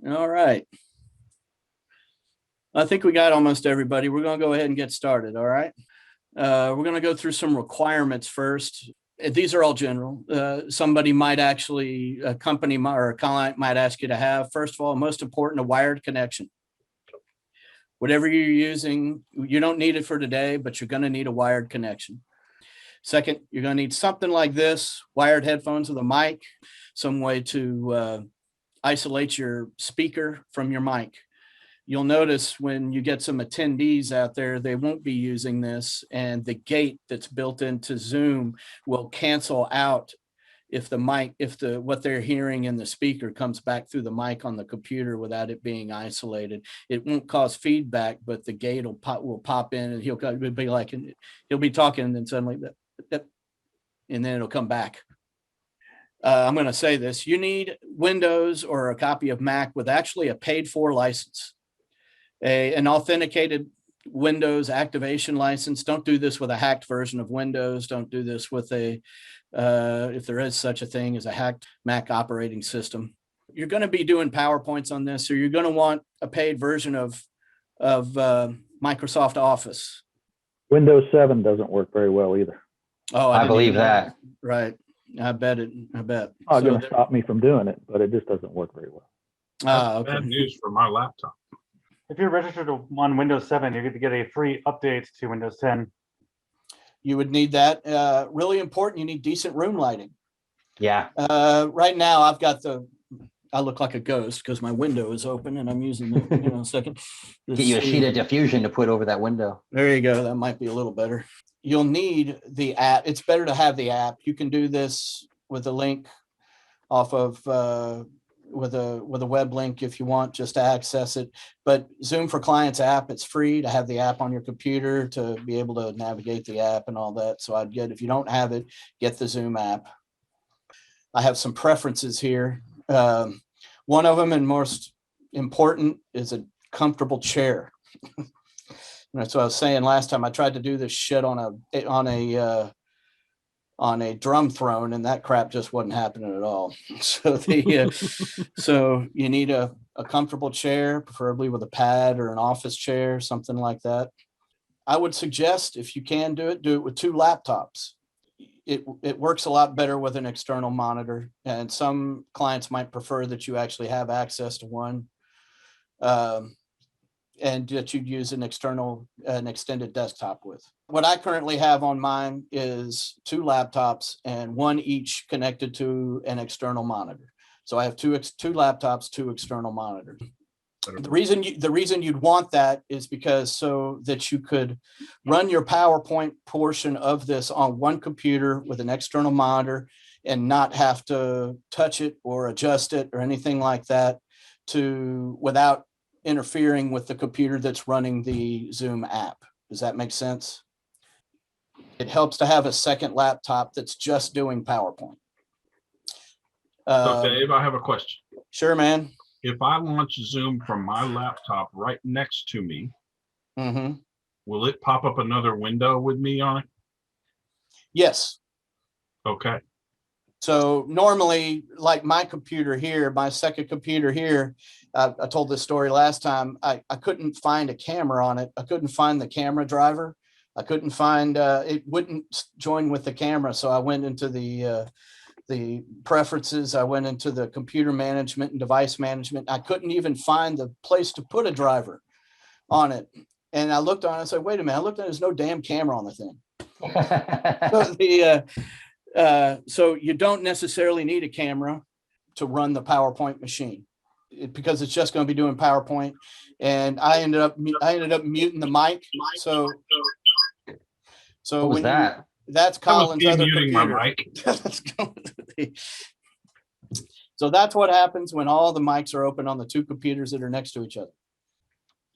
All right. I think we got almost everybody. We're going to go ahead and get started. All right. We're going to go through some requirements first. These are all general. Somebody might actually, a company or a client might ask you to have, first of all, most important, a wired connection. Whatever you're using, you don't need it for today, but you're going to need a wired connection. Second, you're going to need something like this, wired headphones with a mic, some way to isolate your speaker from your mic. You'll notice when you get some attendees out there, they won't be using this, and the gate that's built into Zoom will cancel out if the mic, what they're hearing in the speaker comes back through the mic on the computer without it being isolated. It won't cause feedback, but the gate will pop in, and he'll be like, he'll be talking, and then suddenly, and then it'll come back. I'm going to say this: you need Windows or a copy of Mac with actually a paid-for license. An authenticated Windows activation license. Don't do this with a hacked version of Windows. Don't do this with a, if there is such a thing as a hacked Mac operating system. You're going to be doing PowerPoints on this, so you're going to want a paid version of Microsoft Office. Windows 7 doesn't work very well either. Oh, I believe that. Right. I bet. Not going to stop me from doing it, but it just doesn't work very well. Okay. Bad news for my laptop. If you're registered on Windows 7, you're going to get a free update to Windows 10. You would need that. Really important, you need decent room lighting. Yeah. Right now, I've got I look like a ghost because my window is open and I'm using the, second. Get you a sheet of diffusion to put over that window. There you go. That might be a little better. You'll need the app. It's better to have the app. You can do this with a link off of, with a web link if you want just to access it. But Zoom for Clients app, it's free to have the app on your computer to be able to navigate the app and all that. So if you don't have it, get the Zoom app. I have some preferences here. One of them, and most important, is a comfortable chair. That's what I was saying last time. I tried to do this shit on a drum throne, and that crap just wasn't happening at all. So so you need a comfortable chair, preferably with a pad or an office chair, something like that. I would suggest, if you can do it with 2 laptops. It works a lot better with an external monitor, and some clients might prefer that you actually have access to one, and that you'd use an extended desktop with. What I currently have on mine is 2 laptops and 1 each connected to an external monitor. So I have two laptops, 2 external monitors. The reason you'd want that is because so that you could run your PowerPoint portion of this on one computer with an external monitor and not have to touch it or adjust it or anything like that without interfering with the computer that's running the Zoom app. Does that make sense? It helps to have a second laptop that's just doing PowerPoint. So Dave, I have a question. Sure, man. If I launch Zoom from my laptop right next to me, will it pop up another window with me on it? Yes. Okay. So normally, like my computer here, my second computer here, I told this story last time, I couldn't find a camera on it. I couldn't find the camera driver. I couldn't find, it wouldn't join with the camera. So I went into the preferences. I went into the computer management and device management. I couldn't even find the place to put a driver on it. And I looked on it and said, wait a minute, I looked at it, there's no damn camera on the thing. So you don't necessarily need a camera to run the PowerPoint machine because it's just going to be doing PowerPoint. And I ended up muting the mic. So what was that? That's Colin's other computer. So that's what happens when all the mics are open on the 2 computers that are next to each other.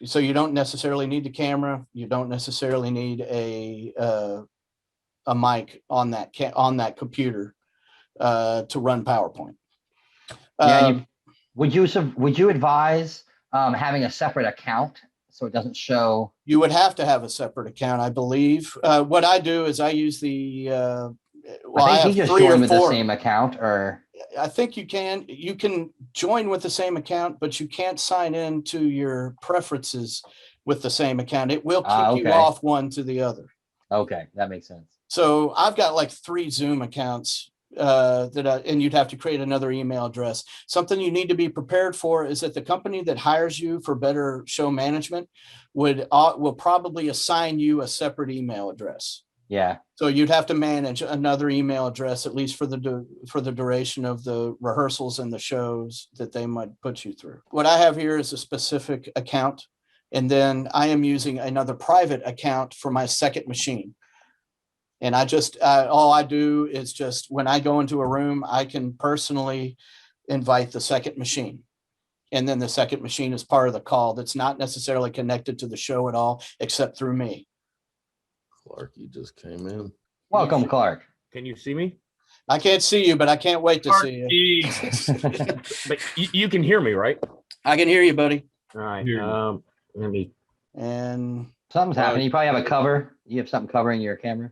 So you don't necessarily need the camera. You don't necessarily need a mic on that computer to run PowerPoint. Would you advise having a separate account so it doesn't show? You would have to have a separate account, I believe. What I do is I use the. I think he just joined with the same account, or I think you can join with the same account, but you can't sign in to your preferences with the same account. It will kick you Okay. off one to the other. Okay, that makes sense. So I've got like 3 Zoom accounts and you'd have to create another email address. Something you need to be prepared for is that the company that hires you for better show management will probably assign you a separate email address. Yeah. So you'd have to manage another email address, at least for the duration of the rehearsals and the shows that they might put you through. What I have here is a specific account, and then I am using another private account for my second machine. And all I do is just when I go into a room, I can personally invite the second machine. And then the second machine is part of the call that's not necessarily connected to the show at all, except through me. Clark, you just came in. Welcome, Clark. Can you see me? I can't see you, but I can't wait to see you. Marky. But you can hear me, right? I can hear you, buddy. All right. Hear you. Let me. And Something's happening. You probably have a cover. You have something covering your camera.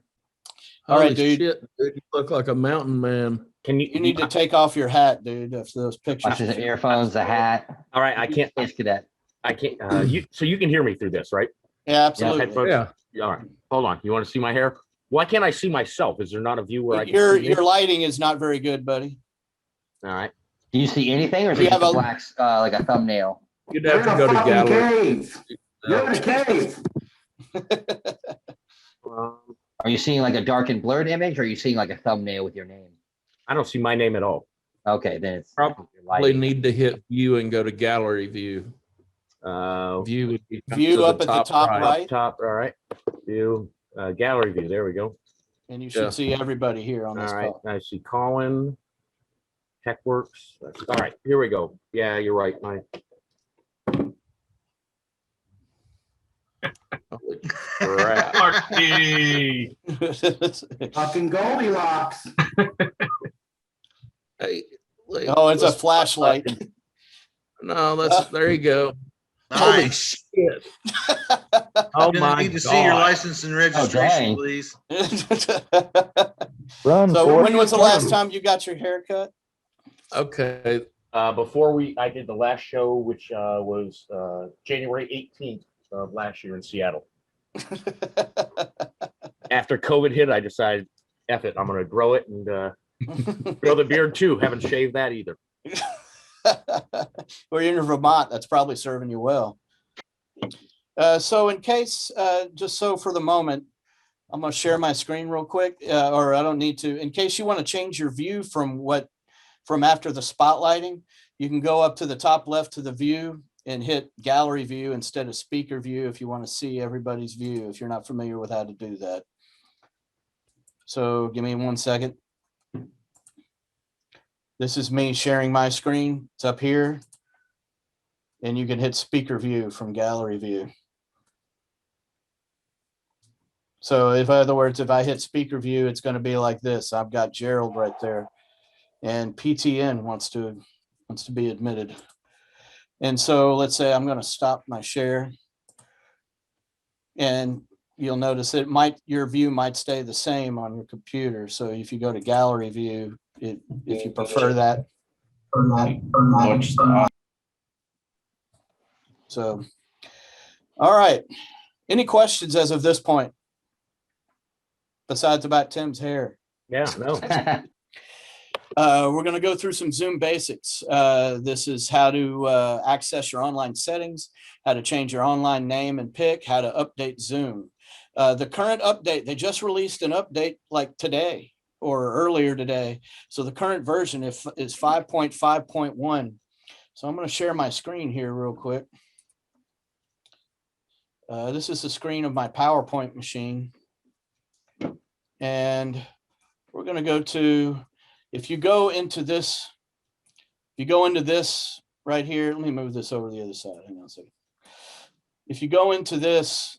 All right, Holy dude. shit, dude, you look like a mountain man. Can you? you need to take off your hat, dude, if those pictures. Watch his earphones, a hat. All right. I can't. Space cadet. I can't. So you can hear me through this, right? Yeah, absolutely. Headphones? Yeah. All right. Hold on. You want to see my hair? Why can't I see myself? Is there not a view where I can Your see you? lighting is not very good, buddy. All right. Do you see anything, or is You it just have a a- black, like a thumbnail? You'd have to go to gallery. You're in a cave. Are you seeing like a dark and blurred image, or are you seeing like a thumbnail with your name? I don't see my name at all. Okay, then it's Probably your lighting. need to hit view and go to gallery view. View would be View to up at the top right. Top. All right. View. Gallery view. There we go. And you should Yeah. see everybody here on this All right. call. I see Colin. TechWorks. All right. Here we go. Yeah, you're right. Holy Crap. Marky. Fucking Goldilocks. Hey, wait, Oh, it's a let's- flashlight. No, there you go. Holy Nice. shit. Oh Gonna my need to see your God. license and dang. registration, please. Run, So Forrest, when was the run. last time you got your hair cut? Okay, Before I did the last show, which was January 18th of last year in Seattle. After COVID hit, I decided, F it, I'm going to grow it and grow the beard too. Haven't shaved that either. Well, you're in Vermont. That's probably serving you well. So in case, just so for the moment, I'm going to share my screen real quick, or I don't need to. In case you want to change your view from after the spotlighting, you can go up to the top left to the view and hit gallery view instead of speaker view if you want to see everybody's view, if you're not familiar with how to do that. So give me 1 second. This is me sharing my screen. It's up here. And you can hit speaker view from gallery view. So if, in other words, if I hit speaker view, it's going to be like this. I've got Gerald right there. And PTN wants to be admitted. And so let's say I'm going to stop my share. And you'll notice your view might stay the same on your computer. So if you go to gallery view, if you prefer that. So, all right. Any questions as of this point? Besides about Tim's hair? Yeah, no. We're going to go through some Zoom basics. This is how to access your online settings, how to change your online name and pick, how to update Zoom. The current update, they just released an update like today or earlier today. So the current version is 5.5.1. So I'm going to share my screen here real quick. This is the screen of my PowerPoint machine. And we're going to go to, if you go into this right here, let me move this over to the other side. Hang on a second. If you go into this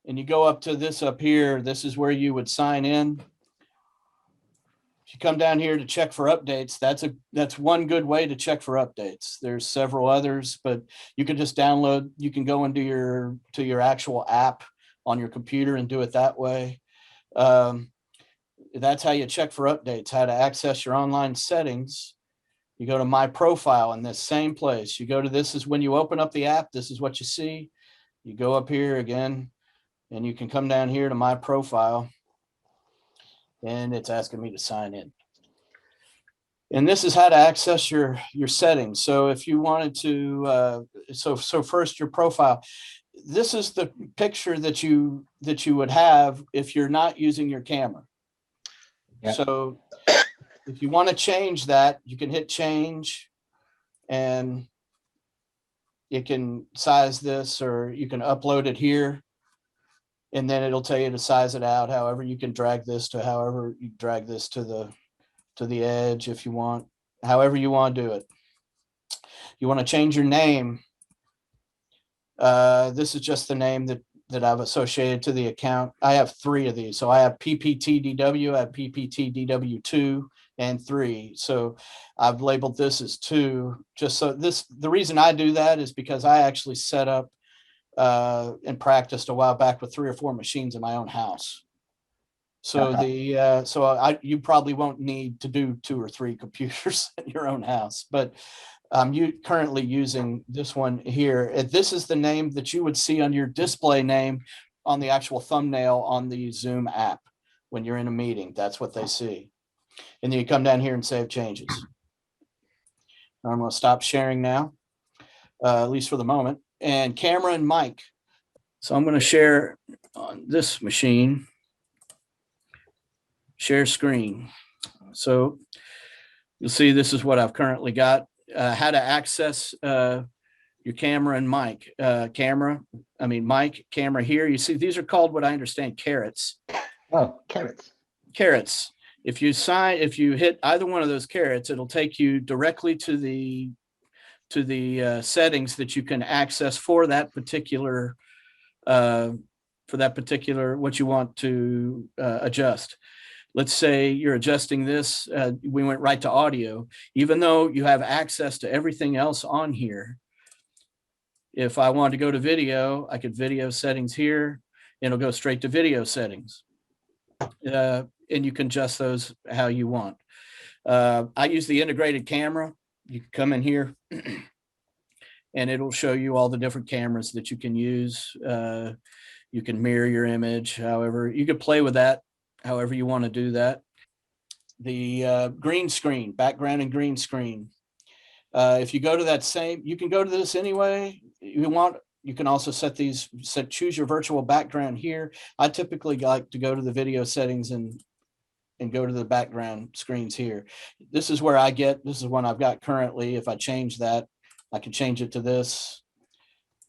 and you go up to this up here, this is where you would sign in. If you come down here to check for updates, that's one good way to check for updates. There's several others, but you can just download, you can go into your actual app on your computer and do it that way. That's how you check for updates, how to access your online settings. You go to my profile in this same place. You go to, this is when you open up the app, this is what you see. You go up here again, and you can come down here to my profile, and it's asking me to sign in. And this is how to access your settings. So if you wanted to, so first your profile, this is the picture that you would have if you're not using your camera. Yeah. So if you want to change that, you can hit change, and you can size this, or you can upload it here, and then it'll tell you to size it out. However, you can drag this to however you drag this to the edge if you want, however you want to do it. You want to change your name. This is just the name that I've associated to the account. I have 3 of these. So I have PPTDW, I have PPTDW2 and 3. So I've labeled this as 2, just so the reason I do that is because I actually set up and practiced a while back with 3 or 4 machines in my own house. So you probably won't need to do 2 or 3 computers in your own house, but I'm currently using this one here. This is the name that you would see on your display name on the actual thumbnail on the Zoom app. When you're in a meeting, that's what they see. And then you come down here and save changes. I'm going to stop sharing now, at least for the moment. And camera and mic. So I'm going to share on this machine. Share screen. So you'll see this is what I've currently got. How to access your camera and mic. Mic, camera here. You see, these are called, what I understand, carrots. Oh, carrots. Carrots. If you hit either one of those carrots, it'll take you directly to the settings that you can access for that particular what you want to adjust. Let's say you're adjusting this. We went right to audio, even though you have access to everything else on here. If I wanted to go to video, I could video settings here, and it'll go straight to video settings. And you can adjust those how you want. I use the integrated camera. You can come in here and it'll show you all the different cameras that you can use. You can mirror your image. However, you could play with that however you want to do that. The green screen, background and green screen. If you go to that same, you can go to this anyway you want. You can also choose your virtual background here. I typically like to go to the video settings and go to the background screens here. This is where this is one I've got currently. If I change that, I can change it to this,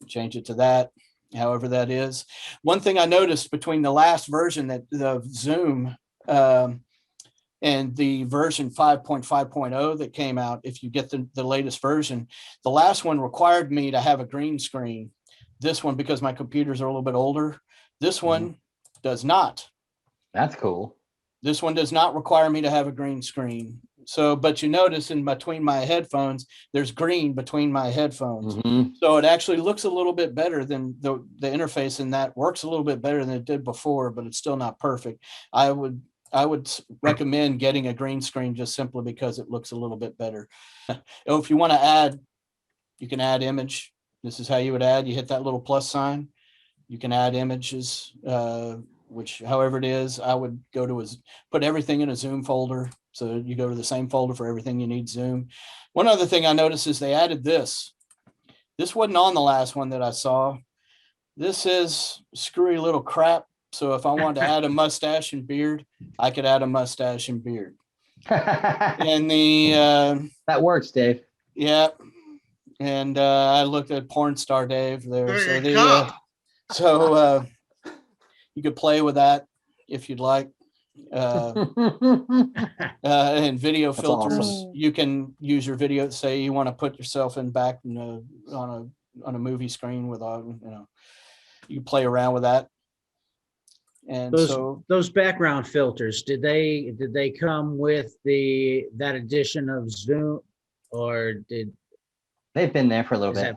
change it to that, however that is. One thing I noticed between the last version of Zoom and the version 5.5.0 that came out, if you get the latest version, the last one required me to have a green screen. This one, because my computers are a little bit older, this one does not. That's cool. This one does not require me to have a green screen. So, but you notice in between my headphones, there's green between my headphones. Mhm. So it actually looks a little bit better than the interface, in that works a little bit better than it did before, but it's still not perfect. I would recommend getting a green screen just simply because it looks a little bit better. If you want to add, you can add image. This is how you would add. You hit that little plus sign. You can add images, which however it is, I would go to put everything in a Zoom folder. So you go to the same folder for everything you need Zoom. One other thing I noticed is they added this. This wasn't on the last one that I saw. This is screwy little crap. So if I wanted to add a mustache and beard, I could add a mustache and beard. And that works, Dave. Yeah. And I looked at Porn Star Dave there. So you could play with that if you'd like. And video That's filters, awesome. you can use your video. Say you want to put yourself on a movie screen with you play around with that. And those background filters, did they come with that edition of Zoom, or they've been there for a little bit?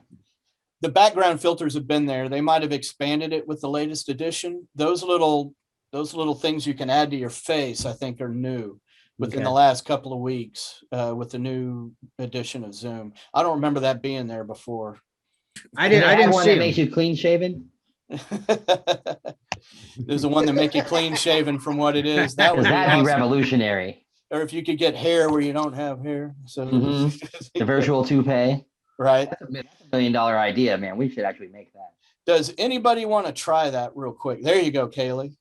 The background filters have been there. They might have expanded it with the latest edition. Those little those little things you can add to your face, I think are new within the Okay. last couple of weeks, with the new edition of Zoom. I don't remember that being there before. I They didn't, I have didn't one see that makes 'em. you clean shaven. There's the one that make you clean shaven from what it is. That would be That'd be awesome. revolutionary. Or if you could get hair where you don't have hair. So The virtual toupee. right. That's $1 million idea, man. We should actually make that. Does anybody want to try that real quick? There you go, Kaylee.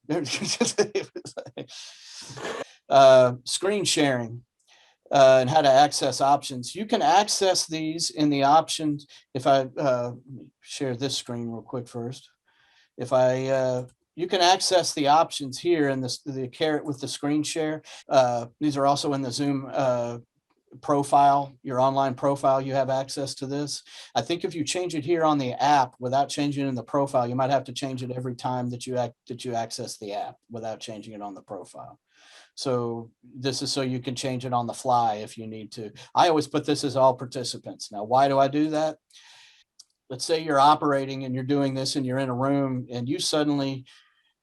Screen sharing and how to access options. You can access these in the options. If I share this screen real quick first. If I, you can access the options here in the caret with the screen share. These are also in the Zoom profile, your online profile, you have access to this. I think if you change it here on the app without changing it in the profile, you might have to change it every time that you access the app without changing it on the profile. So this is so you can change it on the fly if you need to. I always put this as all participants. Now, why do I do that? Let's say you're operating and you're doing this and you're in a room and you suddenly,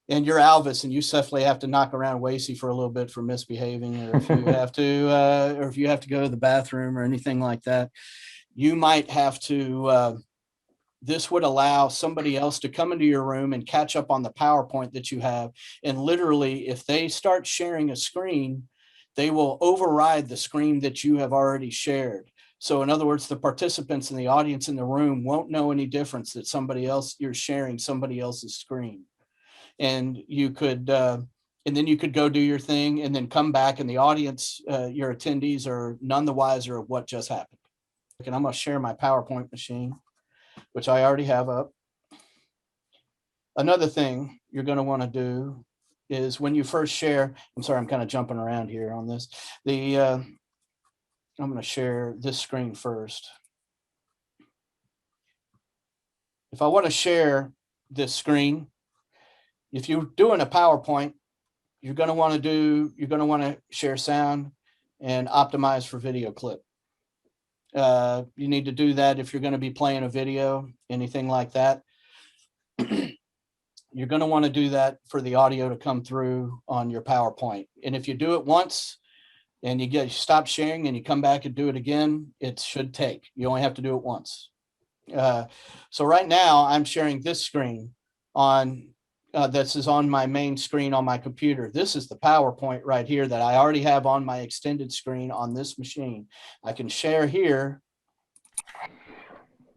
and you're Alvis and you suddenly have to knock around Wasey for a little bit for misbehaving, or if you have to, or if you have to go to the bathroom or anything like that, you might have to, this would allow somebody else to come into your room and catch up on the PowerPoint that you have. And literally, if they start sharing a screen, they will override the screen that you have already shared. So in other words, the participants in the audience in the room won't know any difference that somebody else, you're sharing somebody else's screen. And you could, and then you could go do your thing and then come back, and the audience, your attendees are none the wiser of what just happened. And I'm going to share my PowerPoint machine, which I already have up. Another thing you're going to want to do is when you first share, I'm sorry, I'm kind of jumping around here on this. I'm going to share this screen first. If I want to share this screen, if you're doing a PowerPoint, you're going to want to share sound and optimize for video clip. You need to do that if you're going to be playing a video, anything like that. You're going to want to do that for the audio to come through on your PowerPoint. And if you do it once and you stop sharing and you come back and do it again, it should take. You only have to do it once. So right now I'm sharing this screen on, this is on my main screen on my computer. This is the PowerPoint right here that I already have on my extended screen on this machine. I can share here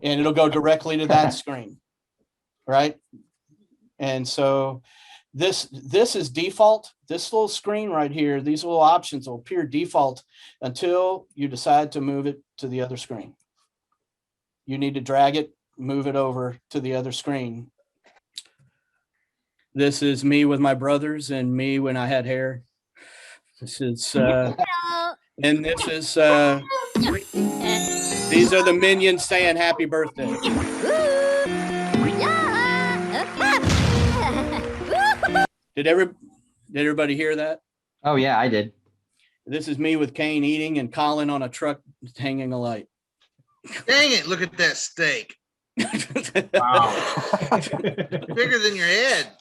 and it'll go directly to that screen, right? And so this is default. This little screen right here, these little options will appear default until you decide to move it to the other screen. You need to drag it, move it over to the other screen. This is me with my brothers and me when I had hair. This is, and this is, these are the minions saying happy birthday. Did everybody hear that? Oh yeah, I did. This is me with Kane eating and Colin on a truck hanging a light. Dang it, look at that steak. Wow. Bigger than your head.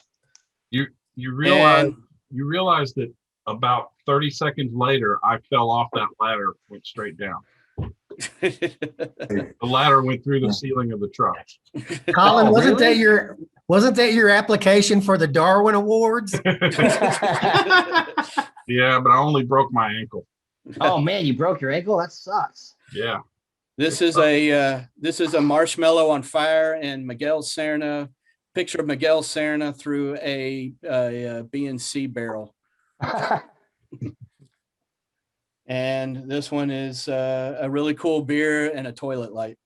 You realize that about 30 seconds later, I fell off that ladder, went straight down. The ladder went through the ceiling of the truck. Colin, Oh, wasn't really? that your application for the Darwin Awards? Yeah, but I only broke my ankle. Oh man, you broke your ankle? That sucks. Yeah. This is a marshmallow on fire and Miguel Serna, picture of Miguel Serna through a BNC barrel. And this one is a really cool beer and a toilet light.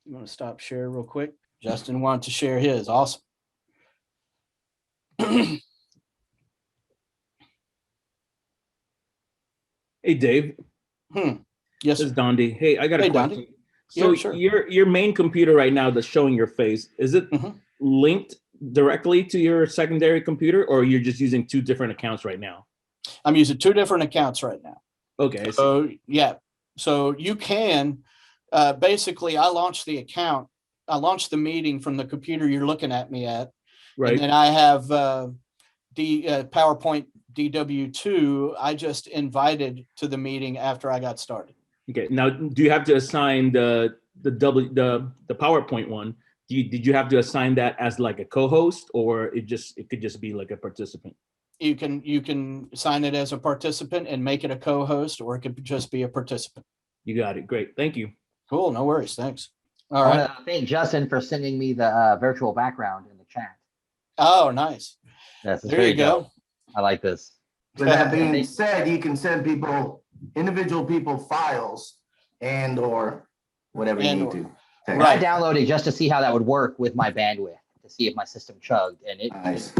I'm going to stop share real quick. Justin wanted to share his. Awesome. Hey, Dave. Yes, This is Dondi. Hey, I got a Hey, question. Dondi. So Yeah, sure. your main computer right now that's showing your face, is it linked directly to your secondary computer, or you're just using two different accounts right now? I'm using two different accounts right now. Okay. So yeah, so you can basically, I launched the account. I launched the meeting from the computer you're looking at me at. Right. And then I have PowerPoint DW2, I just invited to the meeting after I got started. Okay, now, do you have to assign the PowerPoint one? Did you have to assign that as like a co-host, or it could just be like a participant? You can sign it as a participant and make it a co-host, or it could just be a participant. You got it. Great. Thank you. Cool. No worries. Thanks. All I right. want to thank Justin for sending me the virtual background in the chat. Oh, nice. Yes, it's There you very go. dope. I like this. With that being said, you can send individual people files or whatever you need to. I downloaded just to see how that would work with my bandwidth, to see if my system chugged, and it Nice.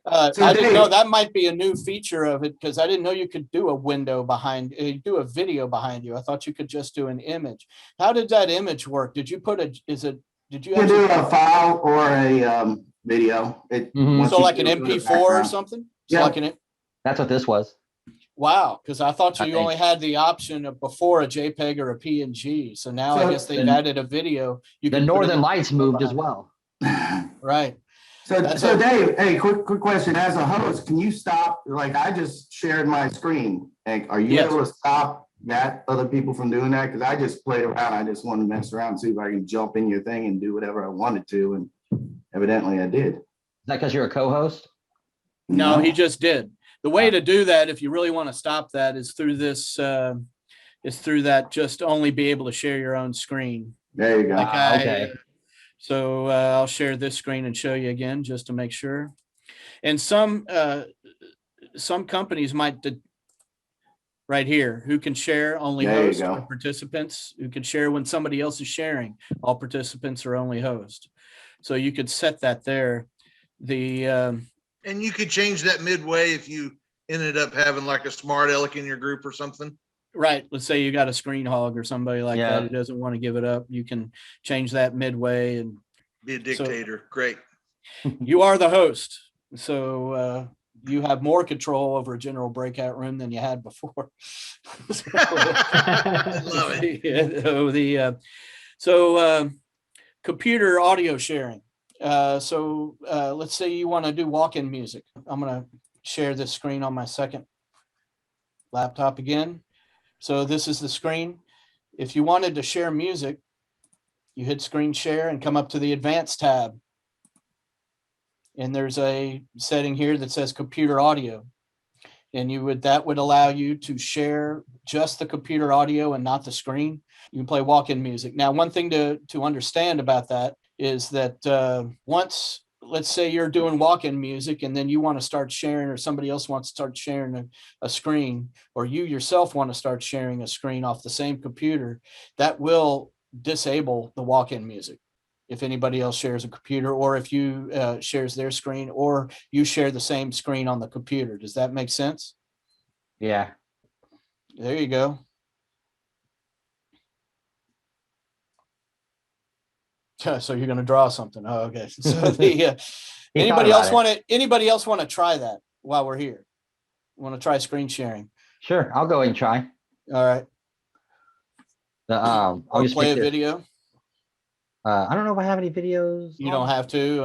I didn't know that might be a new feature of it, because I didn't know you could do a window behind, do a video behind you. I thought you could just do an image. How did that image work? Did you put did you You can do a file or a video. So like an MP4 or something? So Yeah. like That's what this was. Wow, because I thought I you think- only had the option of before a JPEG or a PNG. So now I So guess they've the- added a video. You The can put it Northern in- Lights moved as well. Right. So That's Dave, hey, quick question. As a host, can you stop? Like, I just shared my screen. Like, are you Yes. able to stop other people from doing that? Because I just played around. I just wanted to mess around and see if I can jump in your thing and do whatever I wanted to. And evidently I did. Is that because you're a co-host? No, he just did. The way to do that, if you really want to stop that, is through this, just only be able to share your own screen. There you go. Like okay. So I'll share this screen and show you again, just to make sure. And some companies might, right here, who can share, only There you host, go. or participants who can share when somebody else is sharing. All participants are only host. So you could set that there. And you could change that midway if you ended up having like a smart aleck in your group or something. Right. Let's say you got a screen hog or somebody like Yeah. that who doesn't want to give it up. You can change that midway, and Be a dictator. Great. you are the host. So you have more control over a general breakout room than you had before. I love it. Computer audio sharing. Let's say you want to do walk-in music. I'm going to share this screen on my second laptop again. So this is the screen. If you wanted to share music, you hit screen share and come up to the advanced tab. And there's a setting here that says computer audio. And that would allow you to share just the computer audio and not the screen. You can play walk-in music. Now, one thing to understand about that is that once, let's say you're doing walk-in music and then you want to start sharing, or somebody else wants to start sharing a screen, or you yourself want to start sharing a screen off the same computer, that will disable the walk-in music. If anybody else shares a computer, or if you shares their screen, or you share the same screen on the computer. Does that make sense? Yeah. There you go. So you're going to draw something. Oh, okay. So anybody else want to try that while we're here? Want to try screen sharing? Sure, I'll go ahead and try. All right. I'll Or just play a pick this. video. I don't know if I have any videos. You don't have to.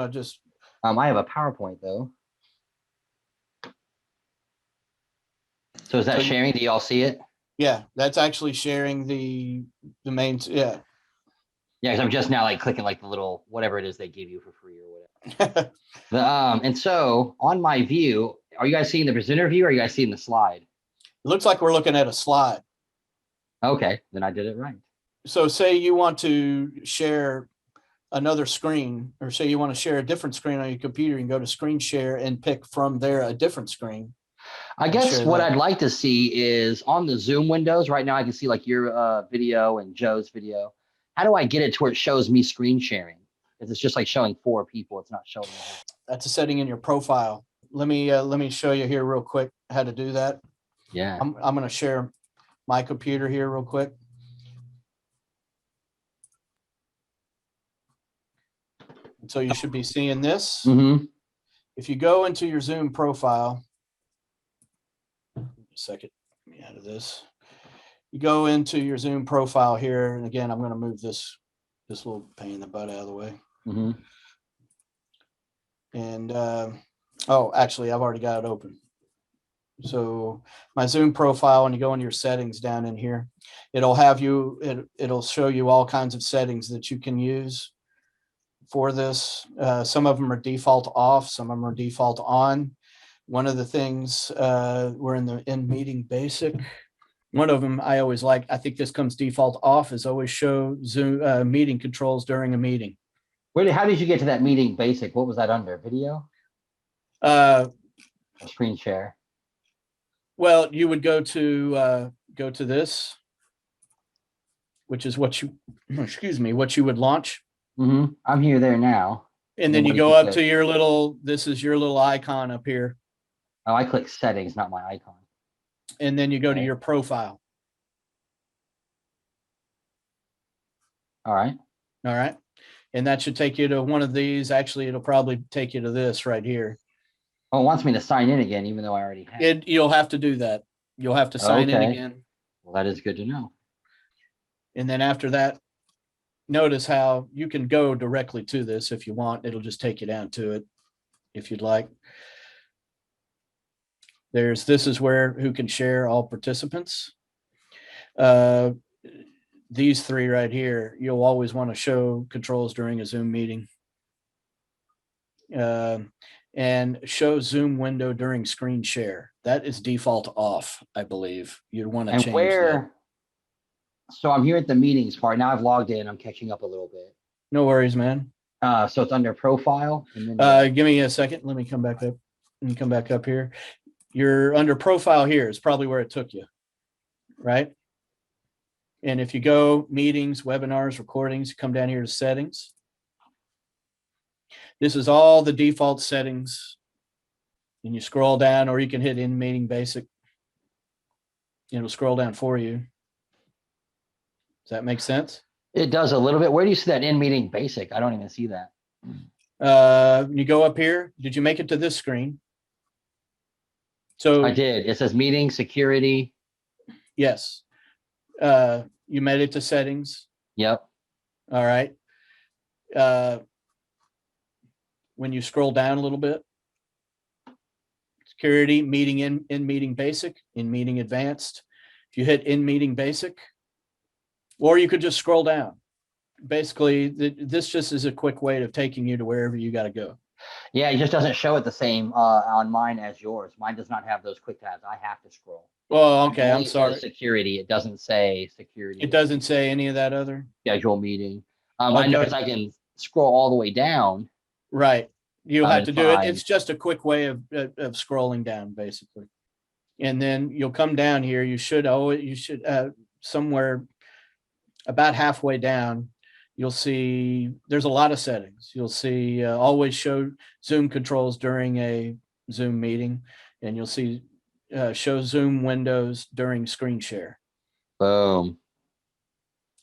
I have a PowerPoint though. So is that So sharing? Do y'all see it? Yeah, that's actually sharing the main. Yeah. Yeah, because I'm just now like clicking like the little whatever it is they give you for free or whatever. And so on my view, are you guys seeing the presenter view or are you guys seeing the slide? It looks like we're looking at a slide. Okay, then I did it right. So say you want to share another screen, or say you want to share a different screen on your computer, and go to screen share and pick from there a different screen. I guess share what that. I'd like to see is on the Zoom windows right now, I can see like your video and Joe's video. How do I get it to where it shows me screen sharing? Because it's just like showing 4 people. It's not showing. That's a setting in your profile. Let me show you here real quick how to do that. Yeah. I'm going to share my computer here real quick. So you should be seeing this. Mm-hmm. If you go into your Zoom profile, a second, let me out of this. You go into your Zoom profile here, and again, I'm going to move this little pain in the butt out of the way. Mm-hmm. And Oh, actually, I've already got it open. So my Zoom profile, when you go into your settings down in here, it'll have you, it'll show you all kinds of settings that you can use for this. Some of them are default off, some of them are default on. One of the things, we're in meeting basic. One of them I always like, I think this comes default off, is always show Zoom meeting controls during a meeting. How did you get to that meeting basic? What was that under? Video? Or screen share? Well, you would go to this, which is what you, excuse me, what you would launch. Mm-hmm. I'm there now. And then you go up to your little, this is your little icon up here. Oh, I click settings, not my icon. And then you go to your profile. All right. All right. And that should take you to one of these. Actually, it'll probably take you to this right here. Oh, it wants me to sign in again, even though I already have. You'll have to do that. You'll have to sign in again. Well, that is good to know. And then after that, notice how you can go directly to this if you want. It'll just take you down to it if you'd like. This is where who can share all participants. These three right here, you'll always want to show controls during a Zoom meeting. And show Zoom window during screen share. That is default off, I believe. You'd want to change that. So I'm here at the meetings part. Now I've logged in. I'm catching up a little bit. No worries, man. So it's under profile. And then give me a second. Let me come back up. Let me come back up here. You're under profile here. Is probably where it took you, right? And if you go meetings, webinars, recordings, come down here to settings. This is all the default settings. And you scroll down, or you can hit in meeting basic. It'll scroll down for you. Does that make sense? It does a little bit. Where do you see that in meeting basic? I don't even see that. You go up here. Did you make it to this screen? So I did. It says meeting security. Yes. You made it to settings. Yep. All right. When you scroll down a little bit, security, meeting in meeting basic, in meeting advanced. If you hit in meeting basic, or you could just scroll down. Basically, this just is a quick way of taking you to wherever you got to go. Yeah, it just doesn't show it the same on mine as yours. Mine does not have those quick tabs. I have to scroll. Well, okay, I'm sorry. Security. It doesn't say security. It doesn't say any of that other schedule meeting. I notice I can scroll all the way down. Right. You'll have to do it. It's just a quick way of scrolling down, basically. And then you'll come down here. You should somewhere about halfway down, you'll see there's a lot of settings. You'll see always show Zoom controls during a Zoom meeting, and you'll see show Zoom windows during screen share. Boom.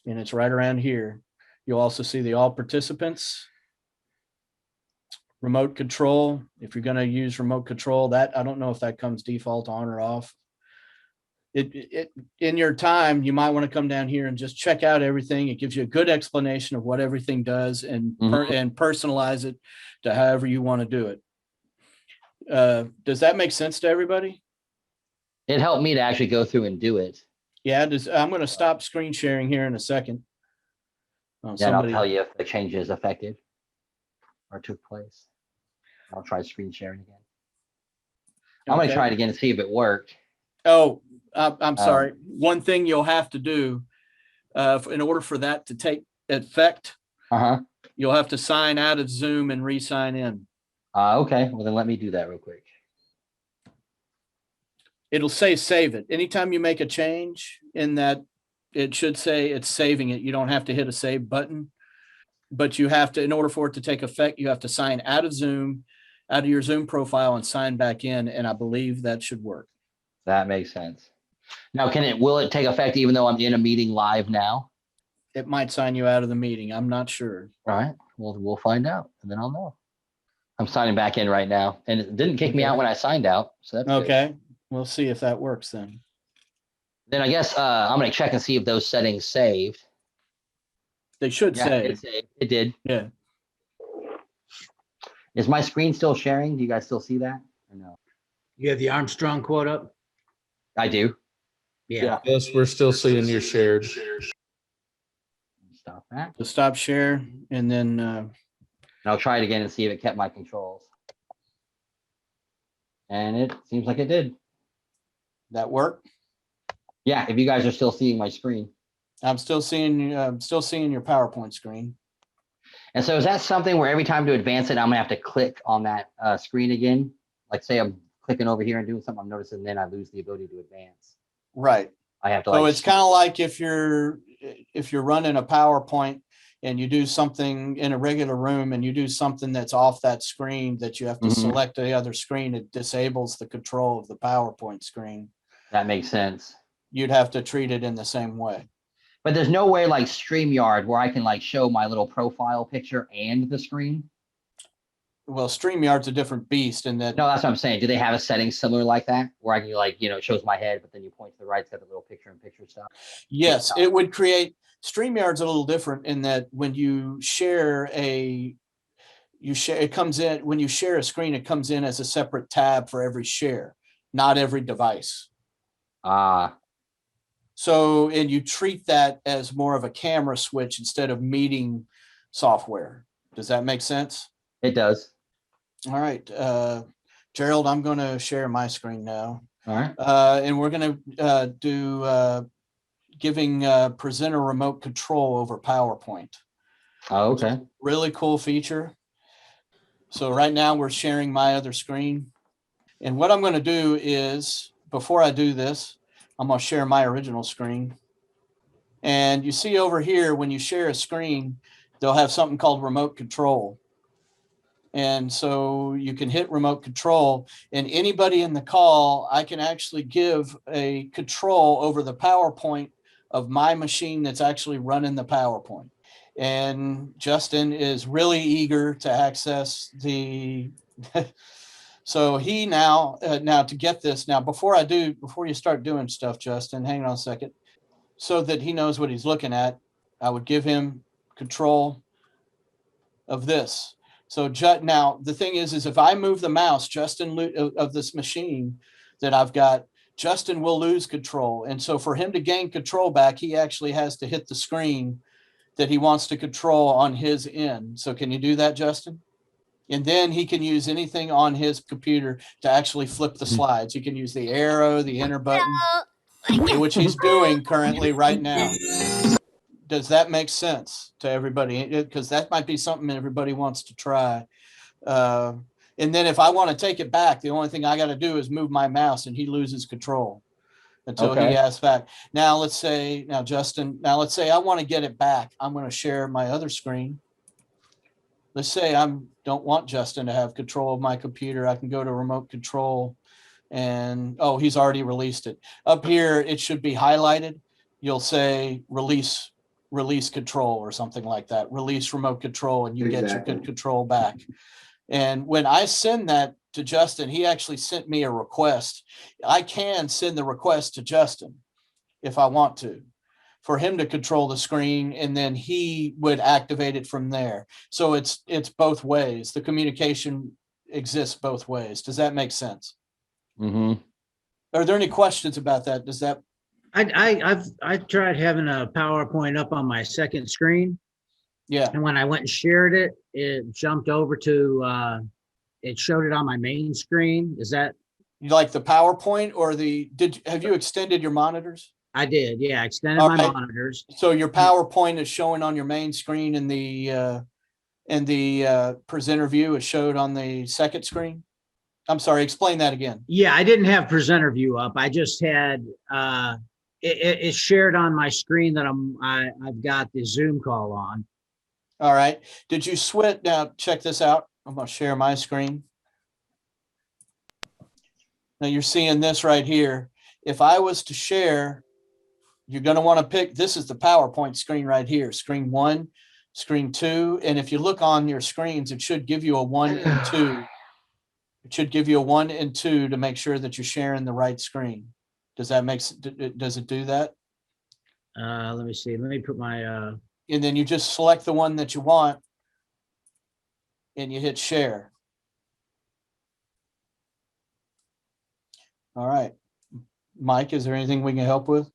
And it's right around here. You'll also see the all participants. Remote control. If you're going to use remote control, that I don't know if that comes default on or off. It in your time, you might want to come down here and just check out everything. It gives you a good explanation of what everything does and and personalize it to however you want to do it. Does that make sense to everybody? It helped me to actually go through and do it. Yeah, I'm going to stop screen sharing here in a second. Then I'll tell you if the changes affected or took place. I'll try screen sharing again. I'm going to try it again and see if it worked. Oh, I'm sorry. One thing you'll have to do in order for that to take effect, you'll have to sign out of Zoom and re-sign in. Okay, well then let me do that real quick. It'll say save it. Anytime you make a change in that, it should say it's saving it. You don't have to hit a save button, but you have to, in order for it to take effect, you have to sign out of Zoom, out of your Zoom profile and sign back in. And I believe that should work. That makes sense. Now, will it take effect even though I'm in a meeting live now? It might sign you out of the meeting. I'm not sure. All right. Well, we'll find out and then I'll know. I'm signing back in right now and it didn't kick me out when I signed out. So that's okay. Good. We'll see if that works then. Then I guess I'm going to check and see if those settings saved. They should save. It did. Yeah. Is my screen still sharing? Do you guys still see that or no? You have the Armstrong quote up? I do. Yeah. Yes, we're still seeing your shared. Stop that. So stop share and then, And I'll try it again and see if it kept my controls. And it seems like it did. that work? Yeah, if you guys are still seeing my screen. I'm still seeing your PowerPoint screen. And so is that something where every time to advance it, I'm gonna have to click on that screen again? Like say I'm clicking over here and doing something, I'm noticing then I lose the ability to advance. Right. I have to So like. it's kind of like if you're running a PowerPoint and you do something in a regular room and you do something that's off that screen that you have to Mhm. select the other screen, it disables the control of the PowerPoint screen. That makes sense. You'd have to treat it in the same way. But there's no way like StreamYard where I can like show my little profile picture and the screen. Well, StreamYard's a different beast in that. No, that's what I'm saying. Do they have a setting similar like that where I can like, it shows my head, but then you point to the right, it's got the little picture in picture stuff? Yes, it would create. StreamYard's a little different in that when you share it comes in, when you share a screen, it comes in as a separate tab for every share, not every device. So, and you treat that as more of a camera switch instead of meeting software. Does that make sense? It does. All right, Gerald, I'm going to share my screen now. All right. And we're going to do giving presenter remote control over PowerPoint. Oh, okay. Really cool feature. So right now we're sharing my other screen. And what I'm going to do is, before I do this, I'm going to share my original screen. And you see over here, when you share a screen, they'll have something called remote control. And so you can hit remote control, and anybody in the call, I can actually give a control over the PowerPoint of my machine that's actually running the PowerPoint. And Justin is really eager to access the, so he now to get this now, before you start doing stuff, Justin, hang on a second, so that he knows what he's looking at, I would give him control of this. So now the thing is if I move the mouse, Justin of this machine that I've got, Justin will lose control. And so for him to gain control back, he actually has to hit the screen that he wants to control on his end. So can you do that, Justin? And then he can use anything on his computer to actually flip the slides. You can use the arrow, the enter button, which he's doing currently right now. Does that make sense to everybody? Because that might be something everybody wants to try. And then if I want to take it back, the only thing I got to do is move my mouse and he loses control until he asks back. Now, let's say I want to get it back. I'm going to share my other screen. Let's say I don't want Justin to have control of my computer. I can go to remote control and, oh, he's already released it. Up here, it should be highlighted. You'll say release control or something like that. Release remote control and you get your good control back. And when I send that to Justin, he actually sent me a request. I can send the request to Justin if I want to, for him to control the screen, and then he would activate it from there. So it's both ways. The communication exists both ways. Does that make sense? Mm-hmm. Are there any questions about that? Does that? I've tried having a PowerPoint up on my second screen. Yeah. And when I went and shared it, it jumped over to, it showed it on my main screen. Is that? You like the PowerPoint or have you extended your monitors? I did. Yeah. Extended my monitors. So your PowerPoint is showing on your main screen and the presenter view is showed on the second screen. I'm sorry. Explain that again. Yeah. I didn't have presenter view up. I just had, it's shared on my screen that I've got the Zoom call on. All right. Did you switch? Now check this out. I'm going to share my screen. Now you're seeing this right here. If I was to share, you're going to want to pick, this is the PowerPoint screen right here, screen 1, screen 2. And if you look on your screens, it should give you a 1 and 2. It should give you a 1 and 2 to make sure that you're sharing the right screen. Does it do that? Let me see. Let me put my, and then you just select the one that you want and you hit share. All right. Mike, is there anything we can help with?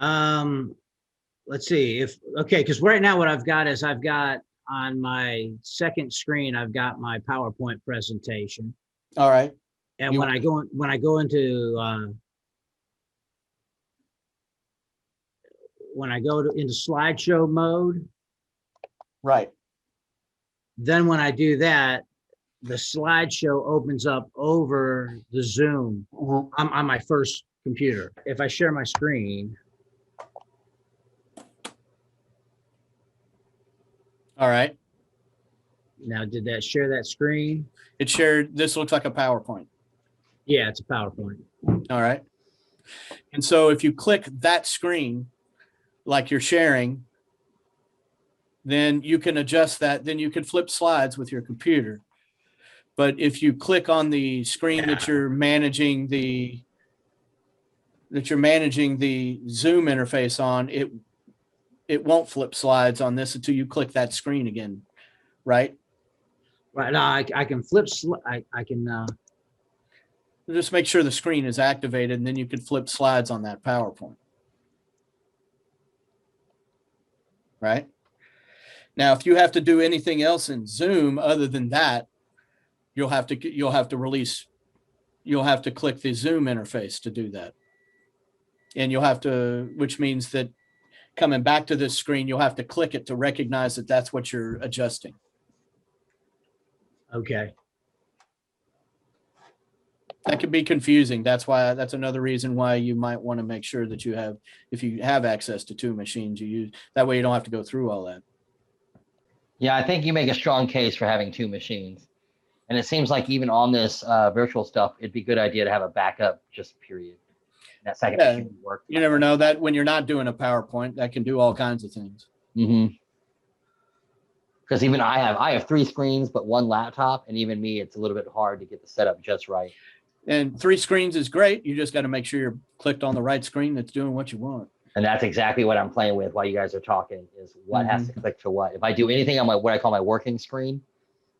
Let's see okay, because right now what I've got is I've got on my second screen, I've got my PowerPoint presentation. All right. And when I go into into slideshow mode, right. Then when I do that, the slideshow opens up over the Zoom on my first computer. If I share my screen. All right. Now, did that share that screen? It shared, this looks like a PowerPoint. Yeah, it's a PowerPoint. All right. And so if you click that screen, like you're sharing, then you can adjust that. Then you can flip slides with your computer. But if you click on the screen that you're managing the Zoom interface on, it won't flip slides on this until you click that screen again, right? Right. Now I can flip. I can. Just make sure the screen is activated, and then you can flip slides on that PowerPoint. Right. Now, if you have to do anything else in Zoom other than that, you'll have to click the Zoom interface to do that. And you'll have to, which means that coming back to this screen, you'll have to click it to recognize that that's what you're adjusting. Okay. That can be confusing. That's another reason why you might want to make sure that if you have access to two machines, that way you don't have to go through all that. Yeah, I think you make a strong case for having two machines. And it seems like even on this virtual stuff, it'd be a good idea to have a backup, just period. That second machine would work. You never know that when you're not doing a PowerPoint, that can do all kinds of things. Mm-hmm. Because even I have 3 screens, but 1 laptop, and even me, it's a little bit hard to get the setup just right. And 3 screens is great. You just got to make sure you're clicked on the right screen that's doing what you want. And that's exactly what I'm playing with while you guys are talking, is what has to click to what. If I do anything on what I call my working screen,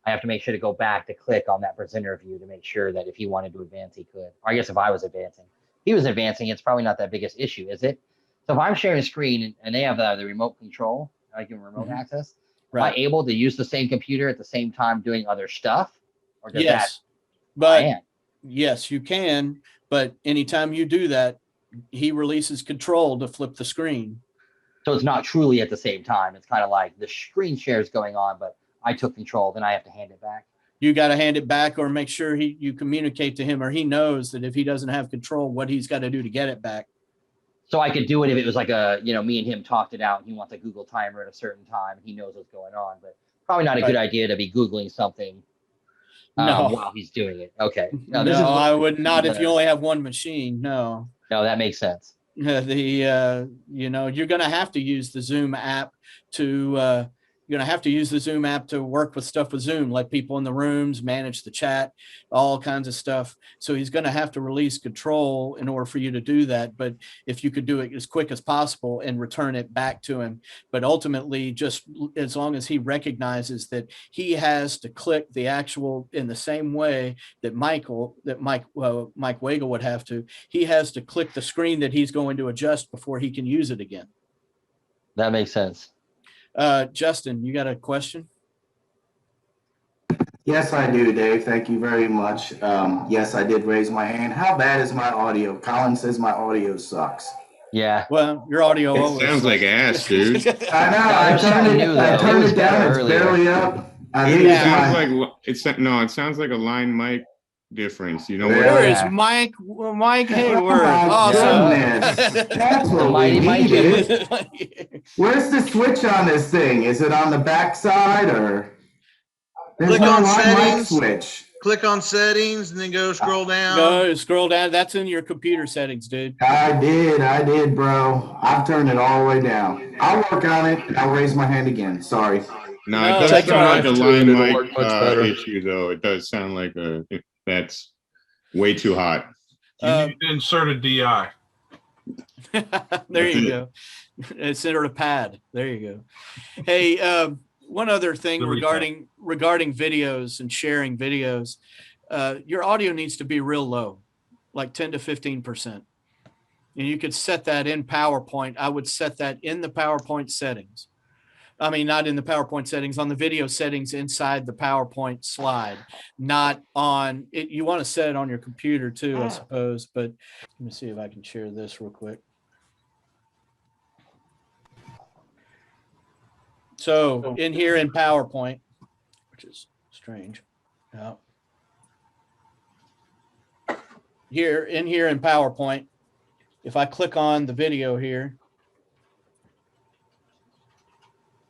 I have to make sure to go back to click on that presenter view to make sure that if he wanted to advance, he could. Or I guess if I was advancing. If he was advancing, it's probably not that biggest issue, is it? So if I'm sharing a screen and they have the remote control, I give them remote access, right. Am I able to use the same computer at the same time doing other stuff? Or does yes, yes, you can. But anytime you do that, he releases control to flip the screen. So it's not truly at the same time. It's kind of like the screen share is going on, but I took control, then I have to hand it back. You got to hand it back, or make sure you communicate to him, or he knows that if he doesn't have control, what he's got to do to get it back. So I could do it if it was like me and him talked it out, and he wants a Google timer at a certain time, and he knows what's going on, but probably not a good idea to be Googling something while he's doing it. Okay. No, I would not if you only have one machine. No, that makes sense. You're going to have to use the Zoom app to work with stuff with Zoom, let people in the rooms, manage the chat, all kinds of stuff. So he's going to have to release control in order for you to do that. But if you could do it as quick as possible and return it back to him, but ultimately just as long as he recognizes that he has to click the actual in the same way that Mike Wagle would have to, he has to click the screen that he's going to adjust before he can use it again. That makes sense. Justin, you got a question? Yes, I do, Dave. Thank you very much. Yes, I did raise my hand. How bad is my audio? Colin says my audio sucks. Yeah. Well, your audio always sounds like ass, dude. I know. I turned it down. It's barely up. It sounds like a line mic difference. You know where is Mike Hayward? Awesome. That's what we needed. Where's the switch on this thing? Is it on the back side or? Click on settings. Switch. Click on settings and then go scroll down. Go scroll down. That's in your computer settings, dude. I did, bro. I've turned it all the way down. I'll work on it. I'll raise my hand again. Sorry. No, it does sound like a line mic issue, though. It does sound like that's way too hot. You need to insert a DI. There you go. Insert a pad. There you go. Hey, one other thing regarding videos and sharing videos. Your audio needs to be real low. like 10 to 15%. And you could set that in PowerPoint. I would set that in the PowerPoint settings. I mean, not in the PowerPoint settings, on the video settings inside the PowerPoint slide, not on it. You want to set it on your computer too, I suppose, but let me see if I can share this real quick. So in here in PowerPoint, which is strange. Yeah. Here in PowerPoint, if I click on the video here,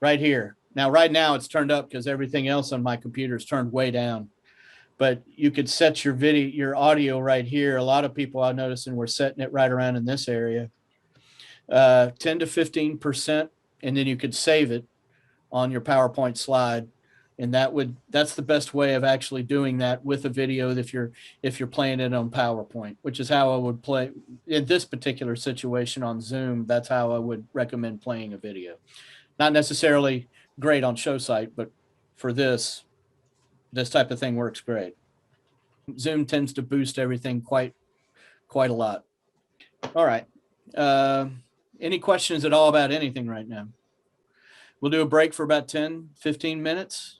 right here. Now, right now it's turned up because everything else on my computer is turned way down. But you could set your video, your audio right here. A lot of people I'm noticing we're setting it right around in this area, 10 to 15%, and then you could save it on your PowerPoint slide. And that's the best way of actually doing that with a video if you're playing it on PowerPoint, which is how I would play in this particular situation on Zoom. That's how I would recommend playing a video. Not necessarily great on ShowSite, but for this type of thing works great. Zoom tends to boost everything quite a lot. All right. Any questions at all about anything right now? We'll do a break for about 10, 15 minutes.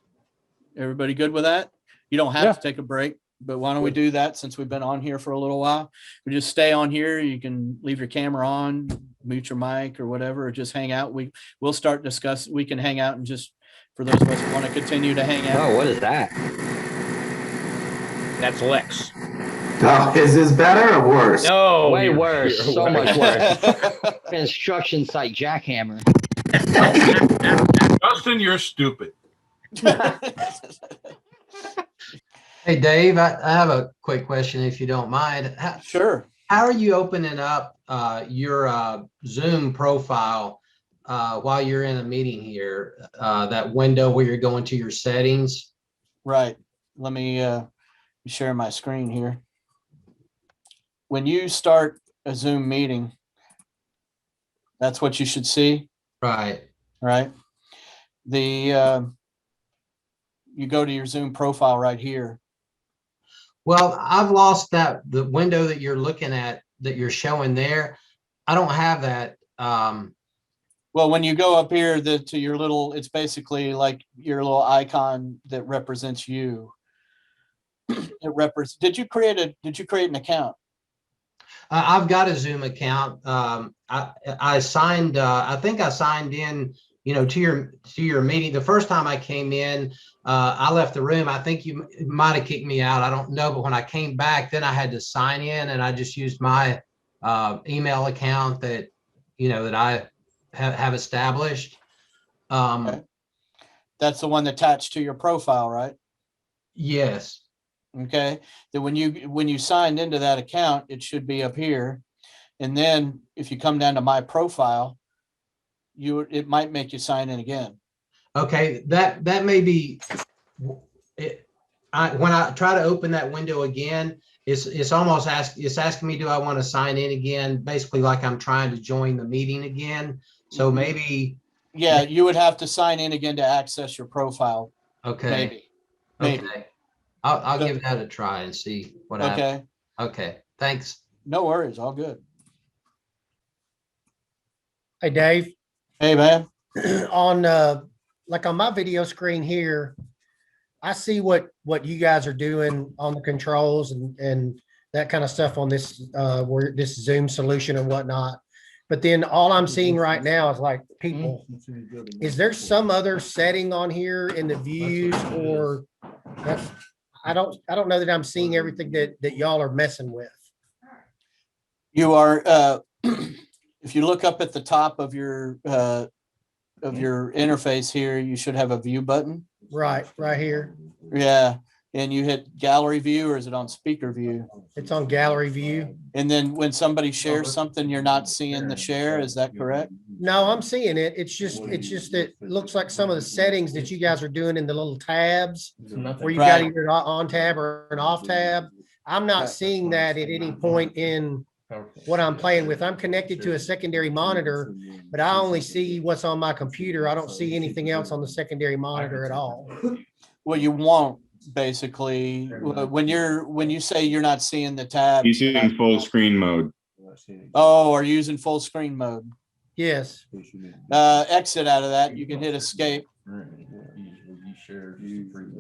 Everybody good with that? You don't have to take a break, but why don't we do that since we've been on here for a little while? We just stay on here. You can leave your camera on, mute your mic or whatever, or just hang out. We'll start discuss. We can hang out and just, for those of us who want to continue to hang out. Oh, what is that? That's Lex. Is this better or worse? No, way you're- worse. you're So much worse. worse. Construction site jackhammer. Justin, you're stupid. Hey, Dave, I have a quick question if you don't mind. Sure. How are you opening up your Zoom profile while you're in a meeting here? That window where you're going to your settings? Right. Let me share my screen here. When you start a Zoom meeting, that's what you should see. Right. Right. You go to your Zoom profile right here. Well, I've lost the window that you're looking at, that you're showing there. I don't have that. Well, when you go up here to your little, it's basically like your little icon that represents you. Did you create an account? I've got a Zoom account. I signed. I think I signed in. To your meeting. The first time I came in, I left the room. I think you might have kicked me out. I don't know. But when I came back, then I had to sign in, and I just used my email account that that I have established. Okay. That's the one attached to your profile, right? Yes. Okay. Then when you signed into that account, it should be up here, and then if you come down to my profile, it might make you sign in again. Okay, that may be it. When I try to open that window again, it's almost asking me, do I want to sign in again? Basically, like I'm trying to join the meeting again. So maybe. Yeah, you would have to sign in again to access your profile. Okay. Maybe. Okay. I'll give that a try and see what happens. Okay. Thanks. No worries. All good. Hey, Dave. Hey, man. On like on my video screen here, I see what you guys are doing on the controls and that kind of stuff on this where this Zoom solution and whatnot. But then all I'm seeing right now is like people. Is there some other setting on here in the views, or that's, I don't know that I'm seeing everything that y'all are messing with. You are if you look up at the top of your interface here, you should have a view button. Right here. Yeah. And you hit gallery view, or is it on speaker view? It's on gallery view. And then when somebody shares something, you're not seeing the share. Is that correct? No, I'm seeing it. It's just that it looks like some of the settings that you guys are doing in the little tabs where you got either an on tab or an off tab. I'm not seeing that at any point in what I'm playing with. I'm connected to a secondary monitor, but I only see what's on my computer. I don't see anything else on the secondary monitor at all. Well, you won't. basically, when you say you're not seeing the tab. He's in full screen mode. Oh, are you using full screen mode? Yes. Exit out of that. You can hit escape.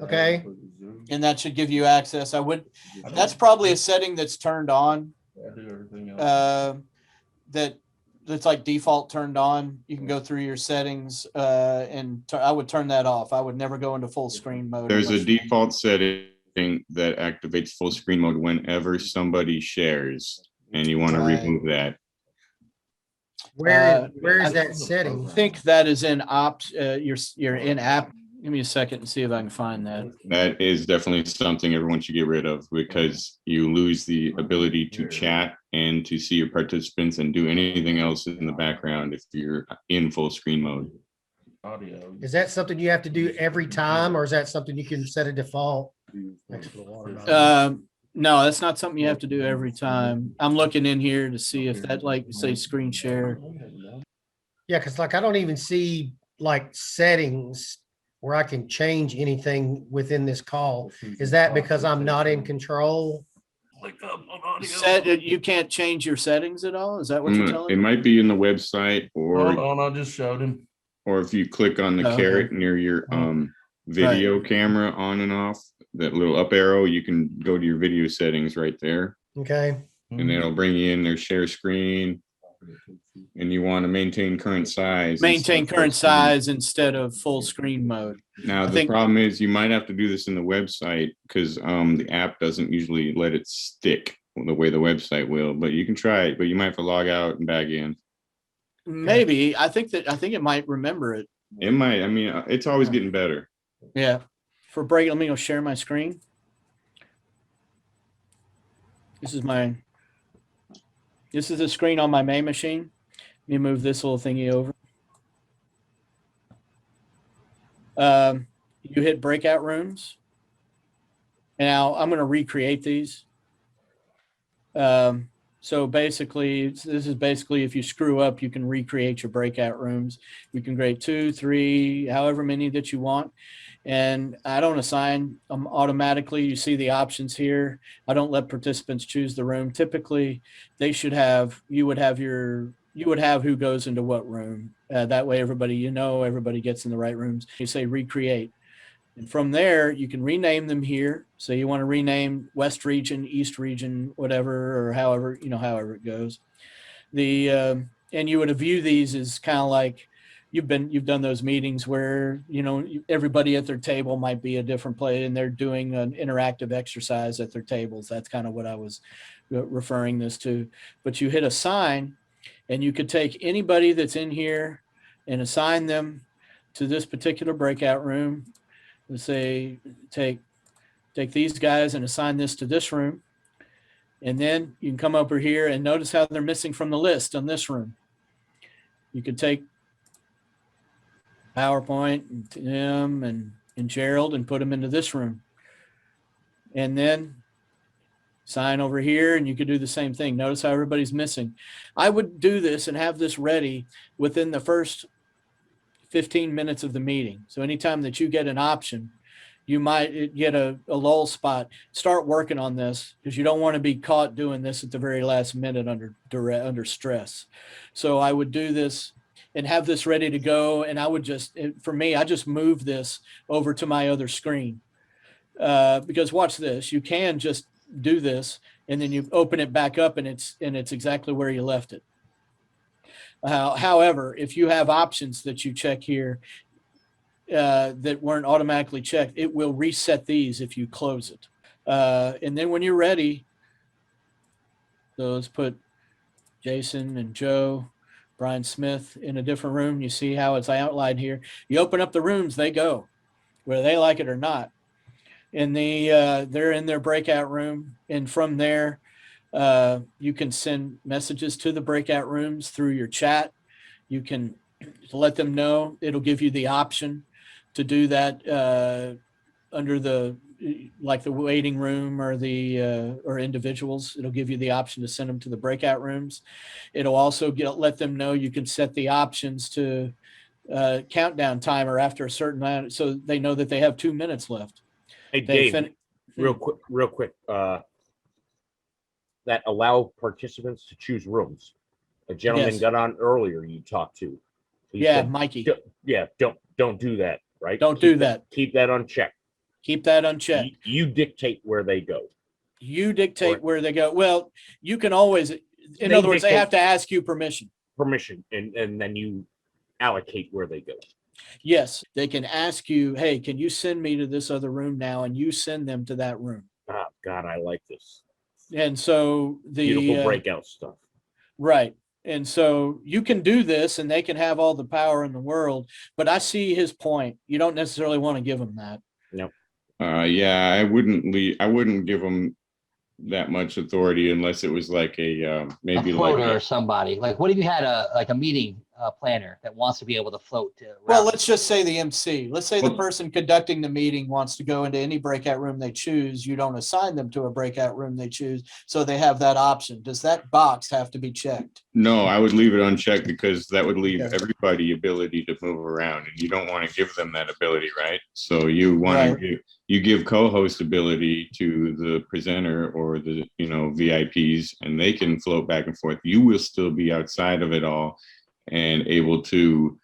Okay. And that should give you access. That's probably a setting that's turned on. That's like default turned on. You can go through your settings and I would turn that off. I would never go into full screen mode. There's a default setting that activates full screen mode whenever somebody shares, and you want to remove that. Where is that setting? I think that is in ops. You're in app. Give me a second and see if I can find that. That is definitely something everyone should get rid of, because you lose the ability to chat and to see your participants and do anything else in the background if you're in full screen mode. Is that something you have to do every time, or is that something you can set a default? No, that's not something you have to do every time. I'm looking in here to see if that, like, say, screen share. Yeah, because like I don't even see like settings where I can change anything within this call. Is that because I'm not in control? You can't change your settings at all? Is that what you're telling me? It might be in the website, or Hold on, I just showed him. or if you click on the caret near your video camera on and off, that little up arrow, you can go to your video settings right there. Okay. And it'll bring you in their share screen. And you want to maintain current size. Maintain current size instead of full screen mode. Now, the problem is you might have to do this in the website, because the app doesn't usually let it stick the way the website will, but you can try it, but you might have to log out and back in. Maybe. I think it might remember it. It might. I mean, it's always getting better. Yeah. For break, let me go share my screen. This is the screen on my main machine. Let me move this little thingy over. You hit breakout rooms. And now I'm going to recreate these. So basically, this is basically if you screw up, you can recreate your breakout rooms. You can create 2, 3, however many that you want. And I don't assign them automatically. You see the options here. I don't let participants choose the room. Typically, you would have who goes into what room. That way, everybody gets in the right rooms. You say recreate. And from there, you can rename them here. So you want to rename West Region, East Region, whatever, or however it goes. And you would view these as kind of like you've done those meetings where, everybody at their table might be a different place and they're doing an interactive exercise at their tables. That's kind of what I was referring this to. But you hit assign, and you could take anybody that's in here and assign them to this particular breakout room. Let's say take these guys and assign this to this room. And then you can come over here and notice how they're missing from the list on this room. You could take PowerPoint and Tim and Gerald and put them into this room. And then sign over here, and you could do the same thing. Notice how everybody's missing. I would do this and have this ready within the first 15 minutes of the meeting. So anytime that you get an option, you might get a lull spot. Start working on this, because you don't want to be caught doing this at the very last minute under stress. So I would do this and have this ready to go. And I would I just move this over to my other screen. Because watch this, you can just do this and then you open it back up and it's exactly where you left it. However, if you have options that you check here that weren't automatically checked, it will reset these if you close it. And then when you're ready, so let's put Jason and Joe, Brian Smith in a different room. You see how it's outlined here. You open up the rooms, they go, whether they like it or not. And they're in their breakout room. And from there, you can send messages to the breakout rooms through your chat. You can let them know. It'll give you the option to do that under the waiting room or individuals. It'll give you the option to send them to the breakout rooms. It'll also let them know you can set the options to countdown timer after a certain amount, so they know that they have 2 minutes left. Hey, They Dave, fin- real quick, that allow participants to choose rooms. A gentleman Yes. got on earlier you talked to. He Yeah, said, Mikey, Yeah, don't do that, right? don't Keep do that. Keep that unchecked. Keep that unchecked. You dictate where they go. You dictate Or- where they go. Well, you can always, in They other words, they dictate- have to ask you permission. And then you allocate where they go. Yes, they can ask you, hey, can you send me to this other room now? And you send them to that room. Oh, God, I like this. And so Beautiful the, breakout stuff. right. And so you can do this and they can have all the power in the world, but I see his point. You don't necessarily want to give them that. No. Yeah, I wouldn't give them that much authority unless it was like a maybe a like floater or somebody. Like, what if you had a meeting planner that wants to be able to float to? Well, let's just say the MC. Let's say the person conducting the meeting wants to go into any breakout room they choose. You don't assign them to a breakout room they choose, so they have that option. Does that box have to be checked? No, I would leave it unchecked because that would leave Okay. everybody ability to move around, and you don't want to give them that ability, right? So you want to give co-host ability to the presenter or the VIPs, and they can float back and forth. You will still be outside of it all and able to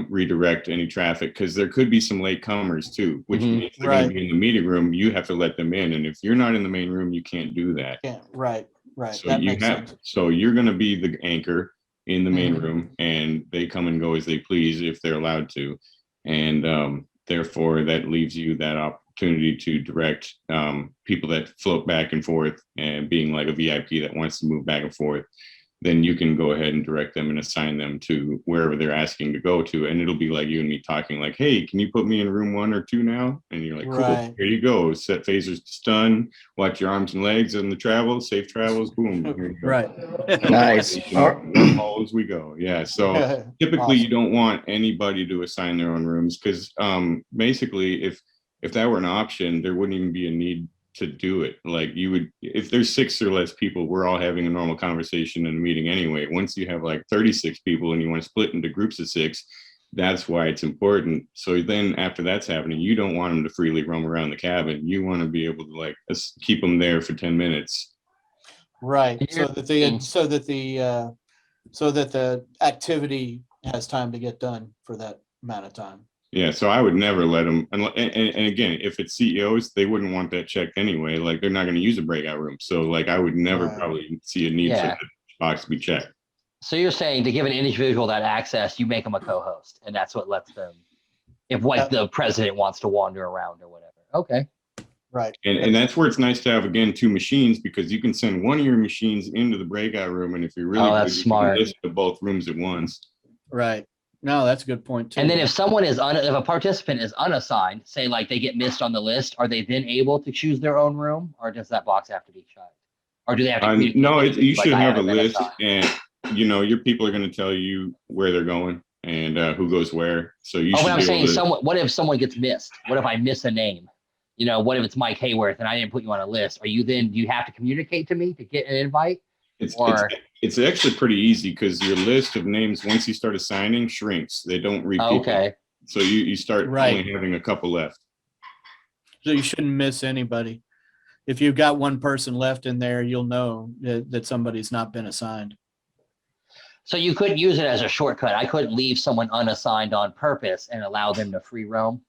redirect any traffic, because there could be some late comers too, which means they're going to be in the meeting room. You have to let them in, and if you're not in the main room, you can't do that. Yeah, right. So That you makes have, sense. so you're going to be the anchor in the main room, and they come and go as they please if they're allowed to, and therefore that leaves you that opportunity to direct people that float back and forth, and being like a VIP that wants to move back and forth. Then you can go ahead and direct them and assign them to wherever they're asking to go to. And it'll be like you and me talking like, hey, can you put me in room 1 or 2 now? And you're like, cool, Right. here you go. Set phasers to stun, watch your arms and legs and the travel, safe travels, boom. Here you go. Right. Nice. All as we go. Yeah. So typically you don't want anybody to assign their own rooms, because basically if that were an option, there wouldn't even be a need to do it. Like you would, if there's 6 or less people, we're all having a normal conversation in a meeting anyway. Once you have like 36 people and you want to split into groups of 6, that's why it's important. So then after that's happening, you don't want them to freely roam around the cabin. You want to be able to like keep them there for 10 minutes. Right. So that the activity has time to get done for that amount of time. Yeah, so I would never let them. And again, if it's CEOs, they wouldn't want that checked anyway. Like they're not going to use a breakout room. So like I would never probably see a need for the box to be checked. So you're saying to give an individual that access, you make them a co-host, and that's what lets them, if the president wants to wander around or whatever. Okay. Right. And that's where it's nice to have, again, 2 machines, because you can send one of your machines into the breakout room. And if you're really that's good, you smart. can listen to both rooms at once. Right. No, that's a good point too. And then if if a participant is unassigned, say like they get missed on the list, are they then able to choose their own room, or does that box have to be checked? Or do they have to? No, you like, should I have a haven't been list, assigned? and your people are going to tell you where they're going and who goes where. So you should What I'm be saying, able to, what if someone gets missed? What if I miss a name? What if it's Mike Hayworth and I didn't put you on a list? Do you have to communicate to me to get an invite? It's actually pretty easy, because your list of names, once you start assigning, shrinks. They don't repeat. Okay. So you start only having a couple left. So you shouldn't miss anybody. If you've got one person left in there, you'll know that somebody's not been assigned. So you could use it as a shortcut. I could leave someone unassigned on purpose and allow them to free roam.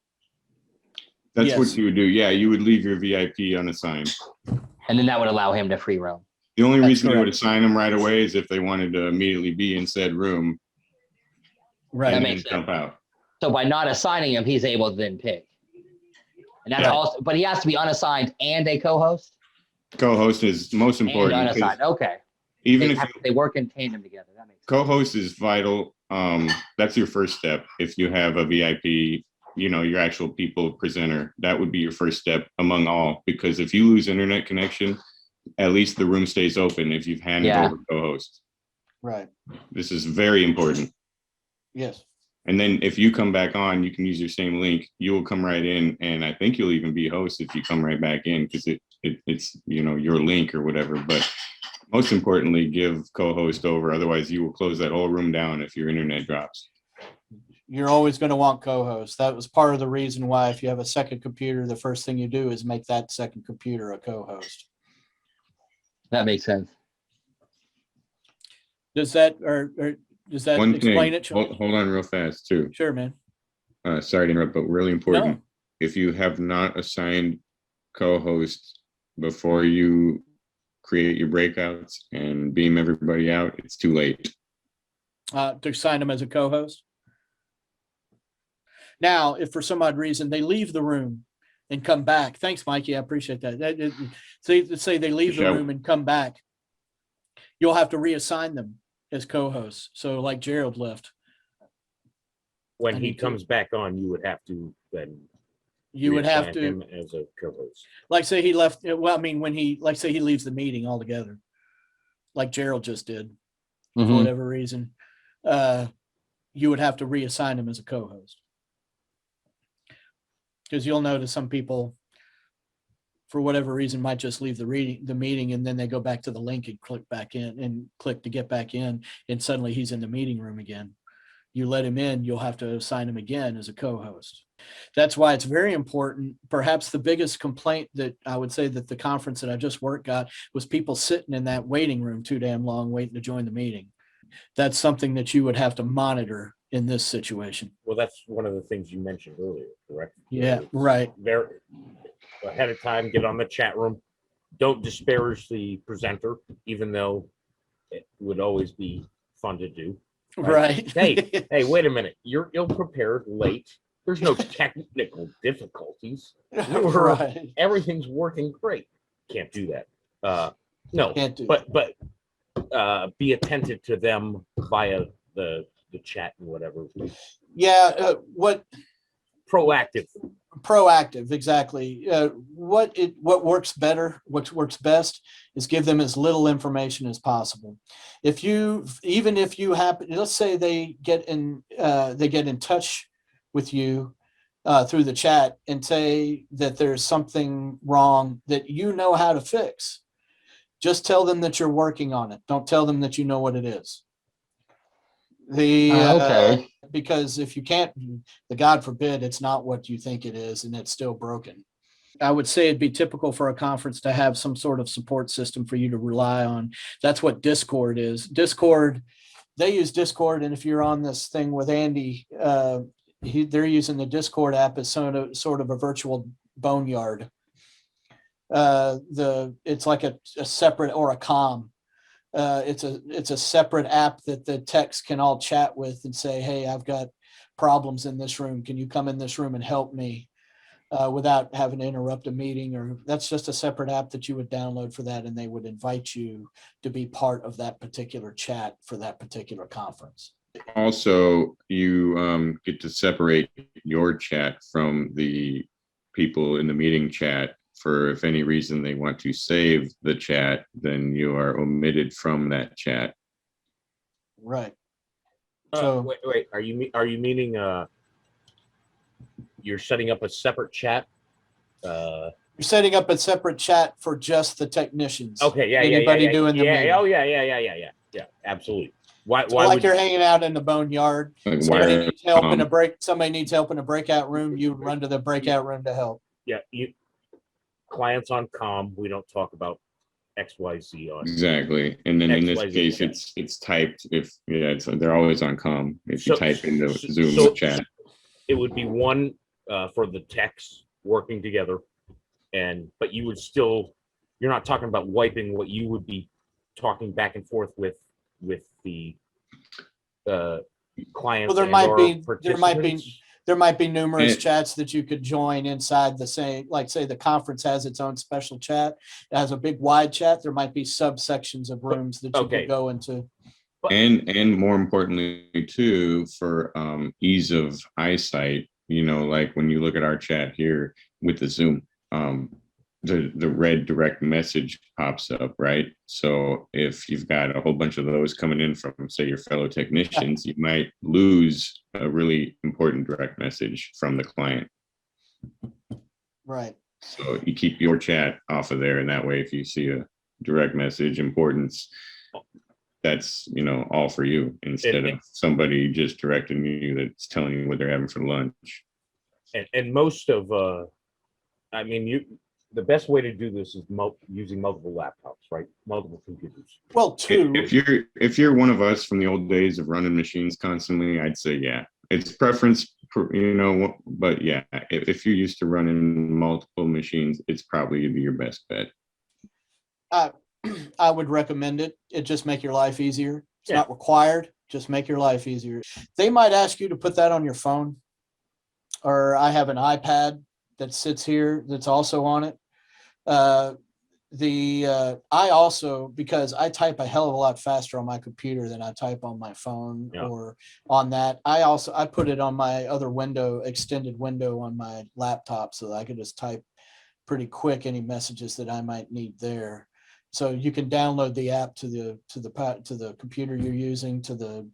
That's what you would do. Yeah, you would leave your VIP unassigned. And then that would allow him to free roam. The only reason you would assign them right away is if they wanted to immediately be in said room. Right. And That then makes jump out. So by not assigning him, he's able to then pick. And that's also, but he has to be unassigned and a co-host. Co-host is most important. And unassigned. Okay. Even if they work in tandem together. That makes sense. Co-host is vital. That's your first step. If you have a VIP, your actual people presenter, that would be your first step among all, because if you lose internet connection, at least the room stays open if you've handed over co-host. Right. This is very important. Yes. And then if you come back on, you can use your same link. You will come right in, and I think you'll even be host if you come right back in, because it's your link or whatever. But most importantly, give co-host over. Otherwise, you will close that whole room down if your internet drops. You're always going to want co-host. That was part of the reason why if you have a second computer, the first thing you do is make that second computer a co-host. That makes sense. Does that or does that One explain thing, it? Sean? hold on real fast too. Sure, man. Sorry to interrupt, but really important. No. If you have not assigned co-hosts before you create your breakouts and beam everybody out, it's too late. To assign them as a co-host. Now, if for some odd reason they leave the room and come back, thanks, Mikey. I appreciate that. Say they leave the room and come back, you'll have to reassign them as co-hosts. So like Gerald left. When he comes back on, you would have to then. You would have reassign to, him as a co-host. like say he left, well, I mean, when he, like say he leaves the meeting altogether, like Gerald just did, for whatever reason, you would have to reassign him as a co-host. Because you'll notice some people, for whatever reason, might just leave the meeting and then they go back to the link and click back in and click to get back in, and suddenly he's in the meeting room again. You let him in, you'll have to assign him again as a co-host. That's why it's very important. Perhaps the biggest complaint that I would say that the conference that I just worked got was people sitting in that waiting room too damn long waiting to join the meeting. That's something that you would have to monitor in this situation. Well, that's one of the things you mentioned earlier, correct? Yeah, right. Very ahead of time, get on the chat room. Don't disparage the presenter, even though it would always be fun to do. Right. Hey, wait a minute. You're ill-prepared, late. There's no technical difficulties. Right. Everything's working great. Can't do that. No, Can't do but be attentive to them via the chat and whatever. Yeah. What proactive, exactly. What works better, what works best is give them as little information as possible. Even if you happen, let's say they get in touch with you through the chat and say that there's something wrong that you know how to fix. Just tell them that you're working on it. Don't tell them that you know what it is. Okay. Because if you can't, God forbid, it's not what you think it is and it's still broken. I would say it'd be typical for a conference to have some sort of support system for you to rely on. That's what Discord is. Discord, they use Discord, and if you're on this thing with Andy, they're using the Discord app as sort of a virtual boneyard. It's like a separate, or a comm. It's a separate app that the techs can all chat with and say, hey, I've got problems in this room. Can you come in this room and help me without having to interrupt a meeting? Or that's just a separate app that you would download for that, and they would invite you to be part of that particular chat for that particular conference. Also, you get to separate your chat from the people in the meeting chat. For if any reason they want to save the chat, then you are omitted from that chat. Right. So wait, are you meaning you're setting up a separate chat? You're setting up a separate chat for just the technicians. Okay, yeah, Anybody doing the meeting. Oh yeah, absolutely. Why like you're hanging out in the boneyard. Like Somebody needs help in a breakout room. You run to the breakout room to help. Yeah, clients on comm, we don't talk about XYZ on. Exactly, and then in this case, it's typed. They're always on comm. If you type in the Zoom chat, it would be one for the techs working together, but you would still, you're not talking about wiping what you would be talking back and forth with the clients. Well, there might be numerous chats that you could join inside the same, like say the conference has its own special chat. It has a big wide chat. There might be subsections of rooms that you could go into. And more importantly too, for ease of eyesight, like when you look at our chat here with the Zoom, the red direct message pops up, right? So if you've got a whole bunch of those coming in from, say, your fellow technicians, you might lose a really important direct message from the client. Right. So you keep your chat off of there, and that way, if you see a direct message importance, that's, you know, all for you instead of somebody just directing you that's telling you what they're having for lunch. And most of, I mean, the best way to do this is using multiple laptops, right? Multiple computers. Well, If you're one of us from the old days of running machines constantly, I'd say, yeah, it's preference, you know, but yeah, if you're used to running multiple machines, it's probably your best bet. I would recommend it. It just make your life easier. It's not required. Just make your life easier. They might ask you to put that on your phone, or I have an iPad that sits here that's also on it. I also, because I type a hell of a lot faster on my computer than I type on my phone or on that. I put it on my other extended window on my laptop so that I could just type pretty quick any messages that I might need there. So you can download the app to the computer you're using, to the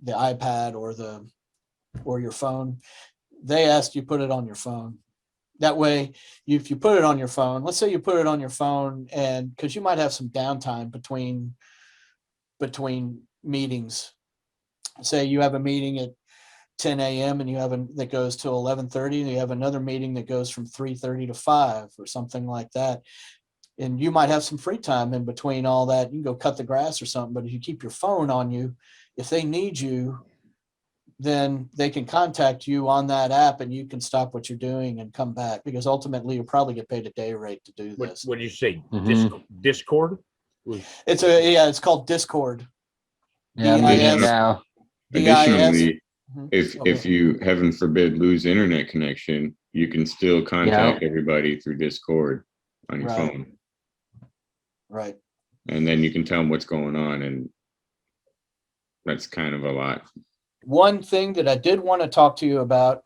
iPad or your phone. They asked you put it on your phone. That way, if you put it on your phone, let's say you put it on your phone, and because you might have some downtime between meetings. Say you have a meeting at 10 a.m. and you have that goes till 11:30, and you have another meeting that goes from 3:30 to 5 or something like that. And you might have some free time in between all that. You can go cut the grass or something, but if you keep your phone on you, if they need you, then they can contact you on that app and you can stop what you're doing and come back, because ultimately you'll probably get paid a day rate to do this. What did you say? Discord? It's called Discord. Yeah, I'm using it now. Additionally, if you, heaven forbid, lose internet connection, you can still contact everybody through Discord on your phone. Right. And then you can tell them what's going on, and that's kind of a lot. One thing that I did want to talk to you about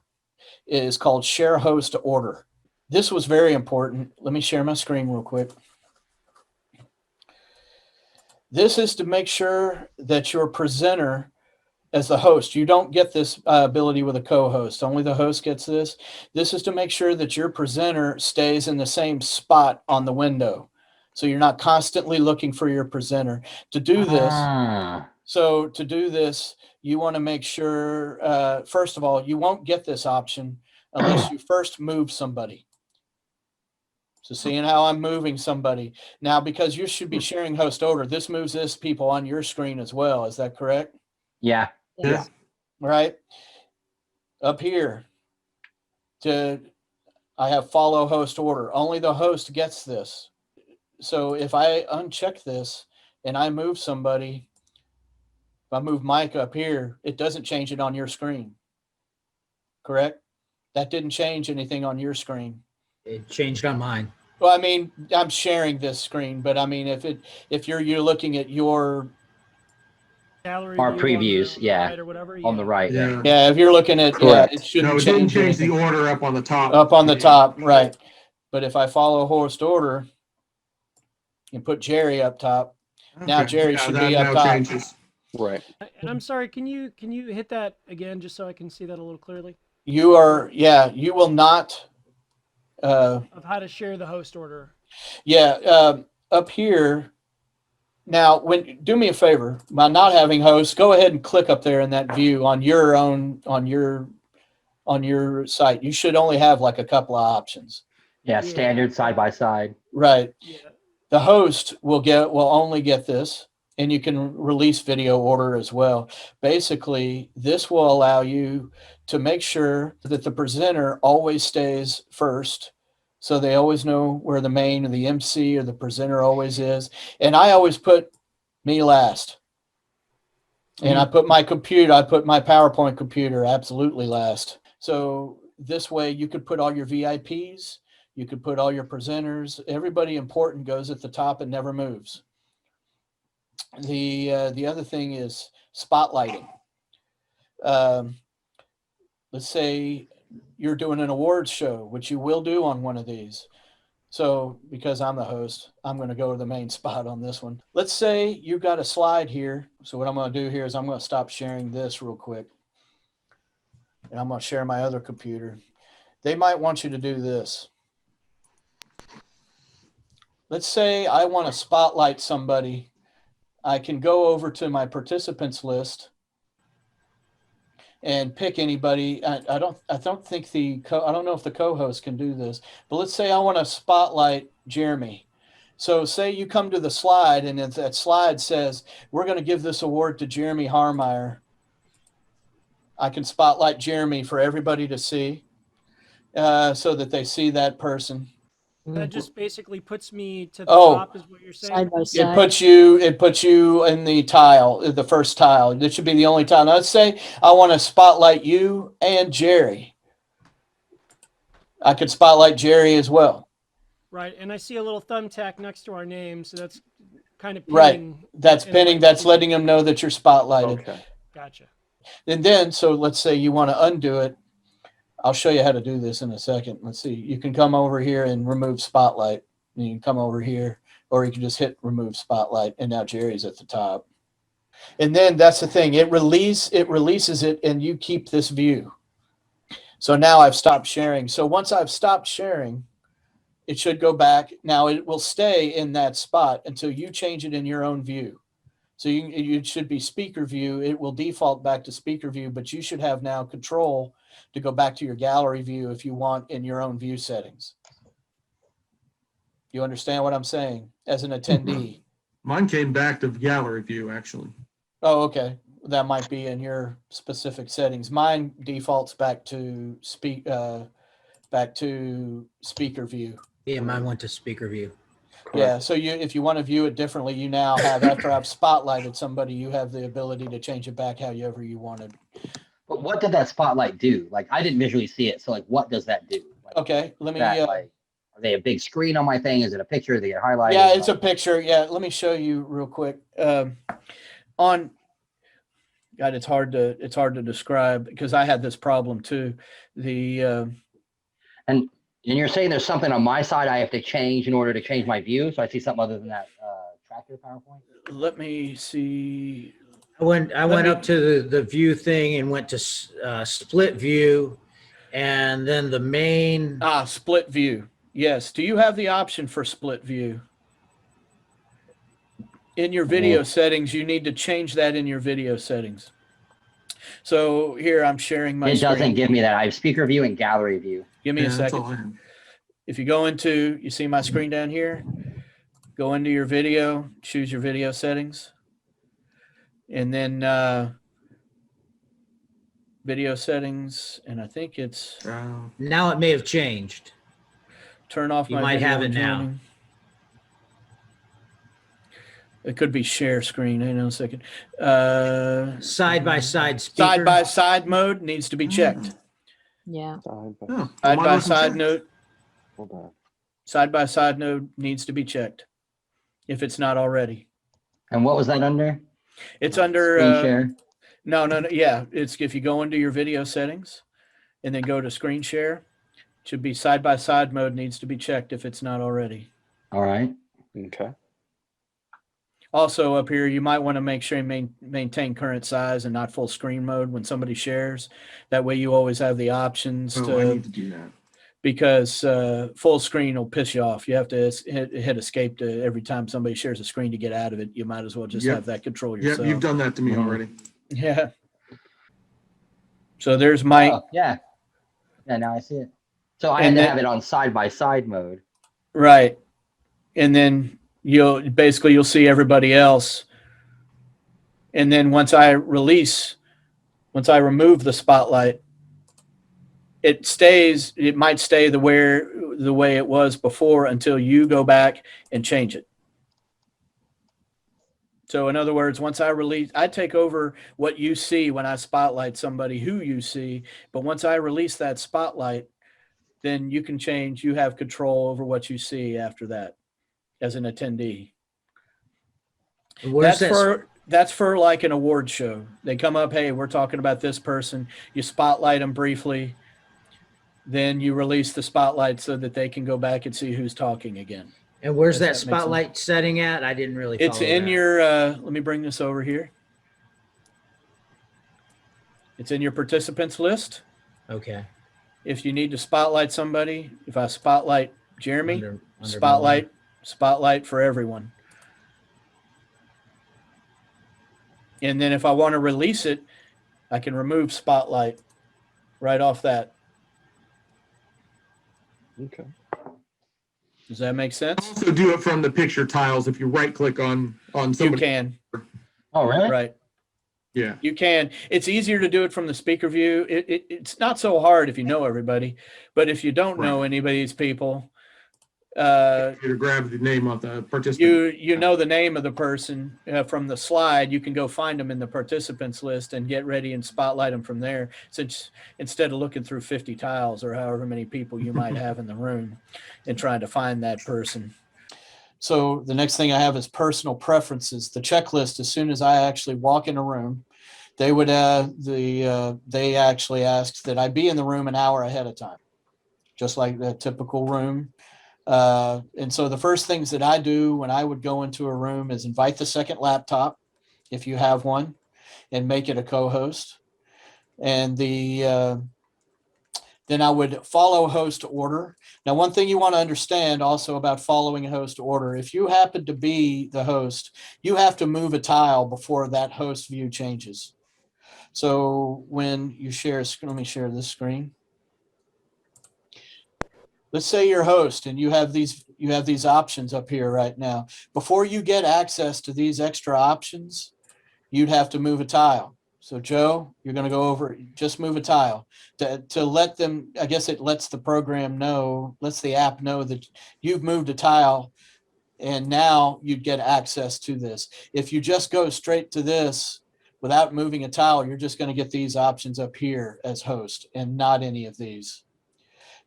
is called share host order. This was very important. Let me share my screen real quick. This is to make sure that your presenter, as the host, you don't get this ability with a co-host. Only the host gets this. This is to make sure that your presenter stays in the same spot on the window, so you're not constantly looking for your presenter. To do this, you want to make sure, first of all, you won't get this option unless you first move somebody. So seeing how I'm moving somebody now, because you should be sharing host order, this moves this people on your screen as well. Is that correct? Yeah. Yeah. Right. Up here, I have follow host order. Only the host gets this. So if I uncheck this and I move somebody, if I move Mike up here, it doesn't change it on your screen. Correct? That didn't change anything on your screen. It changed on mine. Well, I mean, I'm sharing this screen, but I mean, if you're looking at your gallery, our previews, on the right, yeah. If you're looking at, it shouldn't change anything. the order up on the top. Up on the top, right? But if I follow host order and put Jerry up top, now Jerry should be up top. Changes. Right. And I'm sorry, can you hit that again just so I can see that a little clearly? You will not. Of how to share the host order. Up here. Now, do me a favor, by not having hosts, go ahead and click up there in that view on your site. You should only have like a couple of options. Yeah, standard side by side. Right. Yeah. The host will only get this, and you can release video order as well. Basically, this will allow you to make sure that the presenter always stays first. So they always know where the main or the MC or the presenter always is. And I always put me last. And I put my PowerPoint computer absolutely last. So this way you could put all your VIPs, you could put all your presenters, everybody important goes at the top and never moves. The other thing is spotlighting. Let's say you're doing an awards show, which you will do on one of these. So because I'm the host, I'm going to go to the main spot on this one. Let's say you've got a slide here. So what I'm going to do here is I'm going to stop sharing this real quick. And I'm going to share my other computer. They might want you to do this. Let's say I want to spotlight somebody. I can go over to my participants list and pick anybody. I don't think I don't know if the co-host can do this, but let's say I want to spotlight Jeremy. So say you come to the slide and that slide says, we're going to give this award to Jeremy Harmeyer. I can spotlight Jeremy for everybody to see so that they see that person. That just basically puts me to the top, is what you're saying? Side by side. It puts you in the tile, the first tile. This should be the only tile. Now, let's say I want to spotlight you and Jerry. I could spotlight Jerry as well. Right, and I see a little thumbtack next to our name, so that's kind of pinning. Right, that's pinning. That's letting them know that you're spotlighted. Okay. Gotcha. And then, so let's say you want to undo it. I'll show you how to do this in a second. Let's see. You can come over here and remove spotlight. And you can come over here, or you can just hit remove spotlight, and now Jerry's at the top. And then that's the thing. It releases it, and you keep this view. So now I've stopped sharing. So once I've stopped sharing, it should go back. Now it will stay in that spot until you change it in your own view. So you should be speaker view. It will default back to speaker view, but you should have now control to go back to your gallery view if you want in your own view settings. You understand what I'm saying as an attendee? Mine came back to gallery view, actually. Oh, okay. That might be in your specific settings. Mine defaults back to speaker view. Yeah, mine went to speaker view. Yeah, so if you want to view it differently, you now have, after I've spotlighted somebody, you have the ability to change it back however you wanted. But what did that spotlight do? Like, I didn't visually see it. So, like, what does that do? Like, okay, let me. like, are they a big screen on my thing? Is it a picture? They get highlighted? Yeah, it's a picture. Yeah, let me show you real quick. God, it's hard to describe because I had this problem too. And you're saying there's something on my side I have to change in order to change my view. So I see something other than that tracker PowerPoint. Let me see. I went up to the view thing and went to split view, and then the main. Split view. Yes. Do you have the option for split view? In your video settings, you need to change that in your video settings. So here I'm sharing my screen. It doesn't give me that. I have speaker view and gallery view. Give me a second. If you go into, you see my screen down here, go into your video, choose your video settings, and then video settings, and I think it's now it may have changed. Turn off my You might video have it now. joining. It could be share screen. Hang on a second. Side by side speaker. Side by side mode needs to be checked. Yeah. Side by side note. Side by side node needs to be checked if it's not already. And what was that under? It's under Screen share. No. Yeah, it's if you go into your video settings and then go to screen share, it should be side by side mode needs to be checked if it's not already. All right. Okay. Also up here, you might want to make sure you maintain current size and not full screen mode when somebody shares. That way you always have the options I need to do that. Because full screen will piss you off. You have to hit escape to every time somebody shares a screen to get out of it. You might as well just have that control yourself. Yep, you've done that to me already. Yeah. So there's my. Oh, yeah. Yeah, now I see it. So I had to have it on side by side mode. Right. And then you'll see everybody else. And then once I remove the spotlight, it might stay the way it was before until you go back and change it. So in other words, once I take over what you see when I spotlight somebody who you see, but once I release that spotlight, then you can change, you have control over what you see after that as an attendee. That's for like an award show. They come up, hey, we're talking about this person. You spotlight them briefly. Then you release the spotlight so that they can go back and see who's talking again. And where's that spotlight setting at? I didn't really follow It's in that. your, let me bring this over here. It's in your participants list. Okay. If you need to spotlight somebody, if I spotlight Jeremy, spotlight for everyone. And then if I want to release it, I can remove Spotlight right off that. Okay. Does that make sense? Also do it from the picture tiles if you right click on You somebody. can. Oh, really? Right. Yeah. You can. It's easier to do it from the speaker view. It's not so hard if you know everybody, but if you don't know any of these people, You grab the name of the participant. you know the name of the person from the slide. You can go find them in the participants list and get ready and spotlight them from there. Since instead of looking through 50 tiles or however many people you might have in the room and trying to find that person. So the next thing I have is personal preferences. The checklist, as soon as I actually walk in a room, they would they actually asked that I be in the room an hour ahead of time, just like the typical room. And so the first things that I do when I would go into a room is invite the second laptop, if you have one, and make it a co-host. And then I would follow host order. Now, one thing you want to understand also about following a host order, if you happen to be the host, you have to move a tile before that host view changes. So when you share, let me share this screen. Let's say you're host and you have these options up here right now. Before you get access to these extra options, you'd have to move a tile. So Joe, you're going to go over, just move a tile to let them, I guess it lets the program know, lets the app know that you've moved a tile and now you'd get access to this. If you just go straight to this without moving a tile, you're just going to get these options up here as host and not any of these.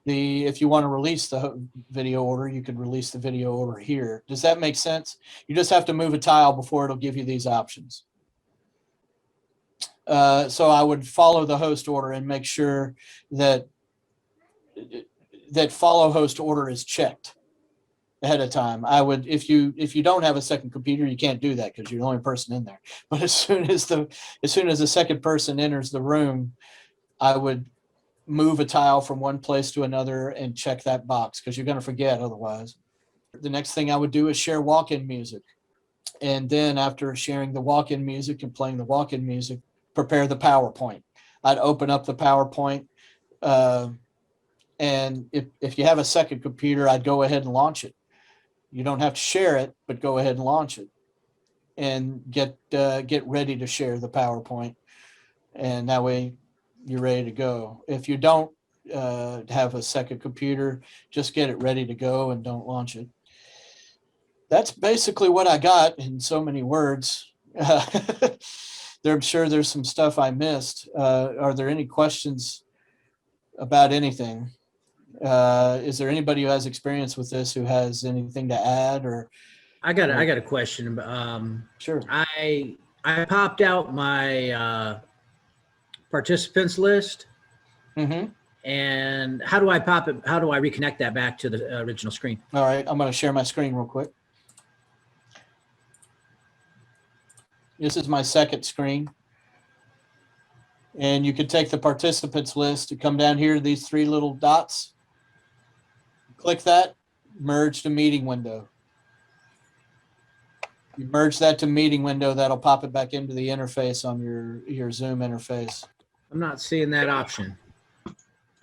If you want to release the video order, you could release the video order here. Does that make sense? You just have to move a tile before it'll give you these options. So I would follow the host order and make sure that follow host order is checked ahead of time. I would, if you don't have a second computer, you can't do that because you're the only person in there. But as soon as the second person enters the room, I would move a tile from one place to another and check that box because you're going to forget otherwise. The next thing I would do is share walk-in music. And then after sharing the walk-in music and playing the walk-in music, prepare the PowerPoint. I'd open up the PowerPoint. And if you have a second computer, I'd go ahead and launch it. You don't have to share it, but go ahead and launch it and get ready to share the PowerPoint. And that way you're ready to go. If you don't have a second computer, just get it ready to go and don't launch it. That's basically what I got in so many words. I'm sure there's some stuff I missed. Are there any questions about anything? Is there anybody who has experience with this who has anything to add? Or I got a question. Sure. I popped out my participants list. Mm-hmm. And how do I pop it? How do I reconnect that back to the original screen? All right, I'm going to share my screen real quick. This is my second screen. And you could take the participants list and come down here to these three little dots. Click that, merge to meeting window. You merge that to meeting window, that'll pop it back into the interface on your Zoom interface. I'm not seeing that option.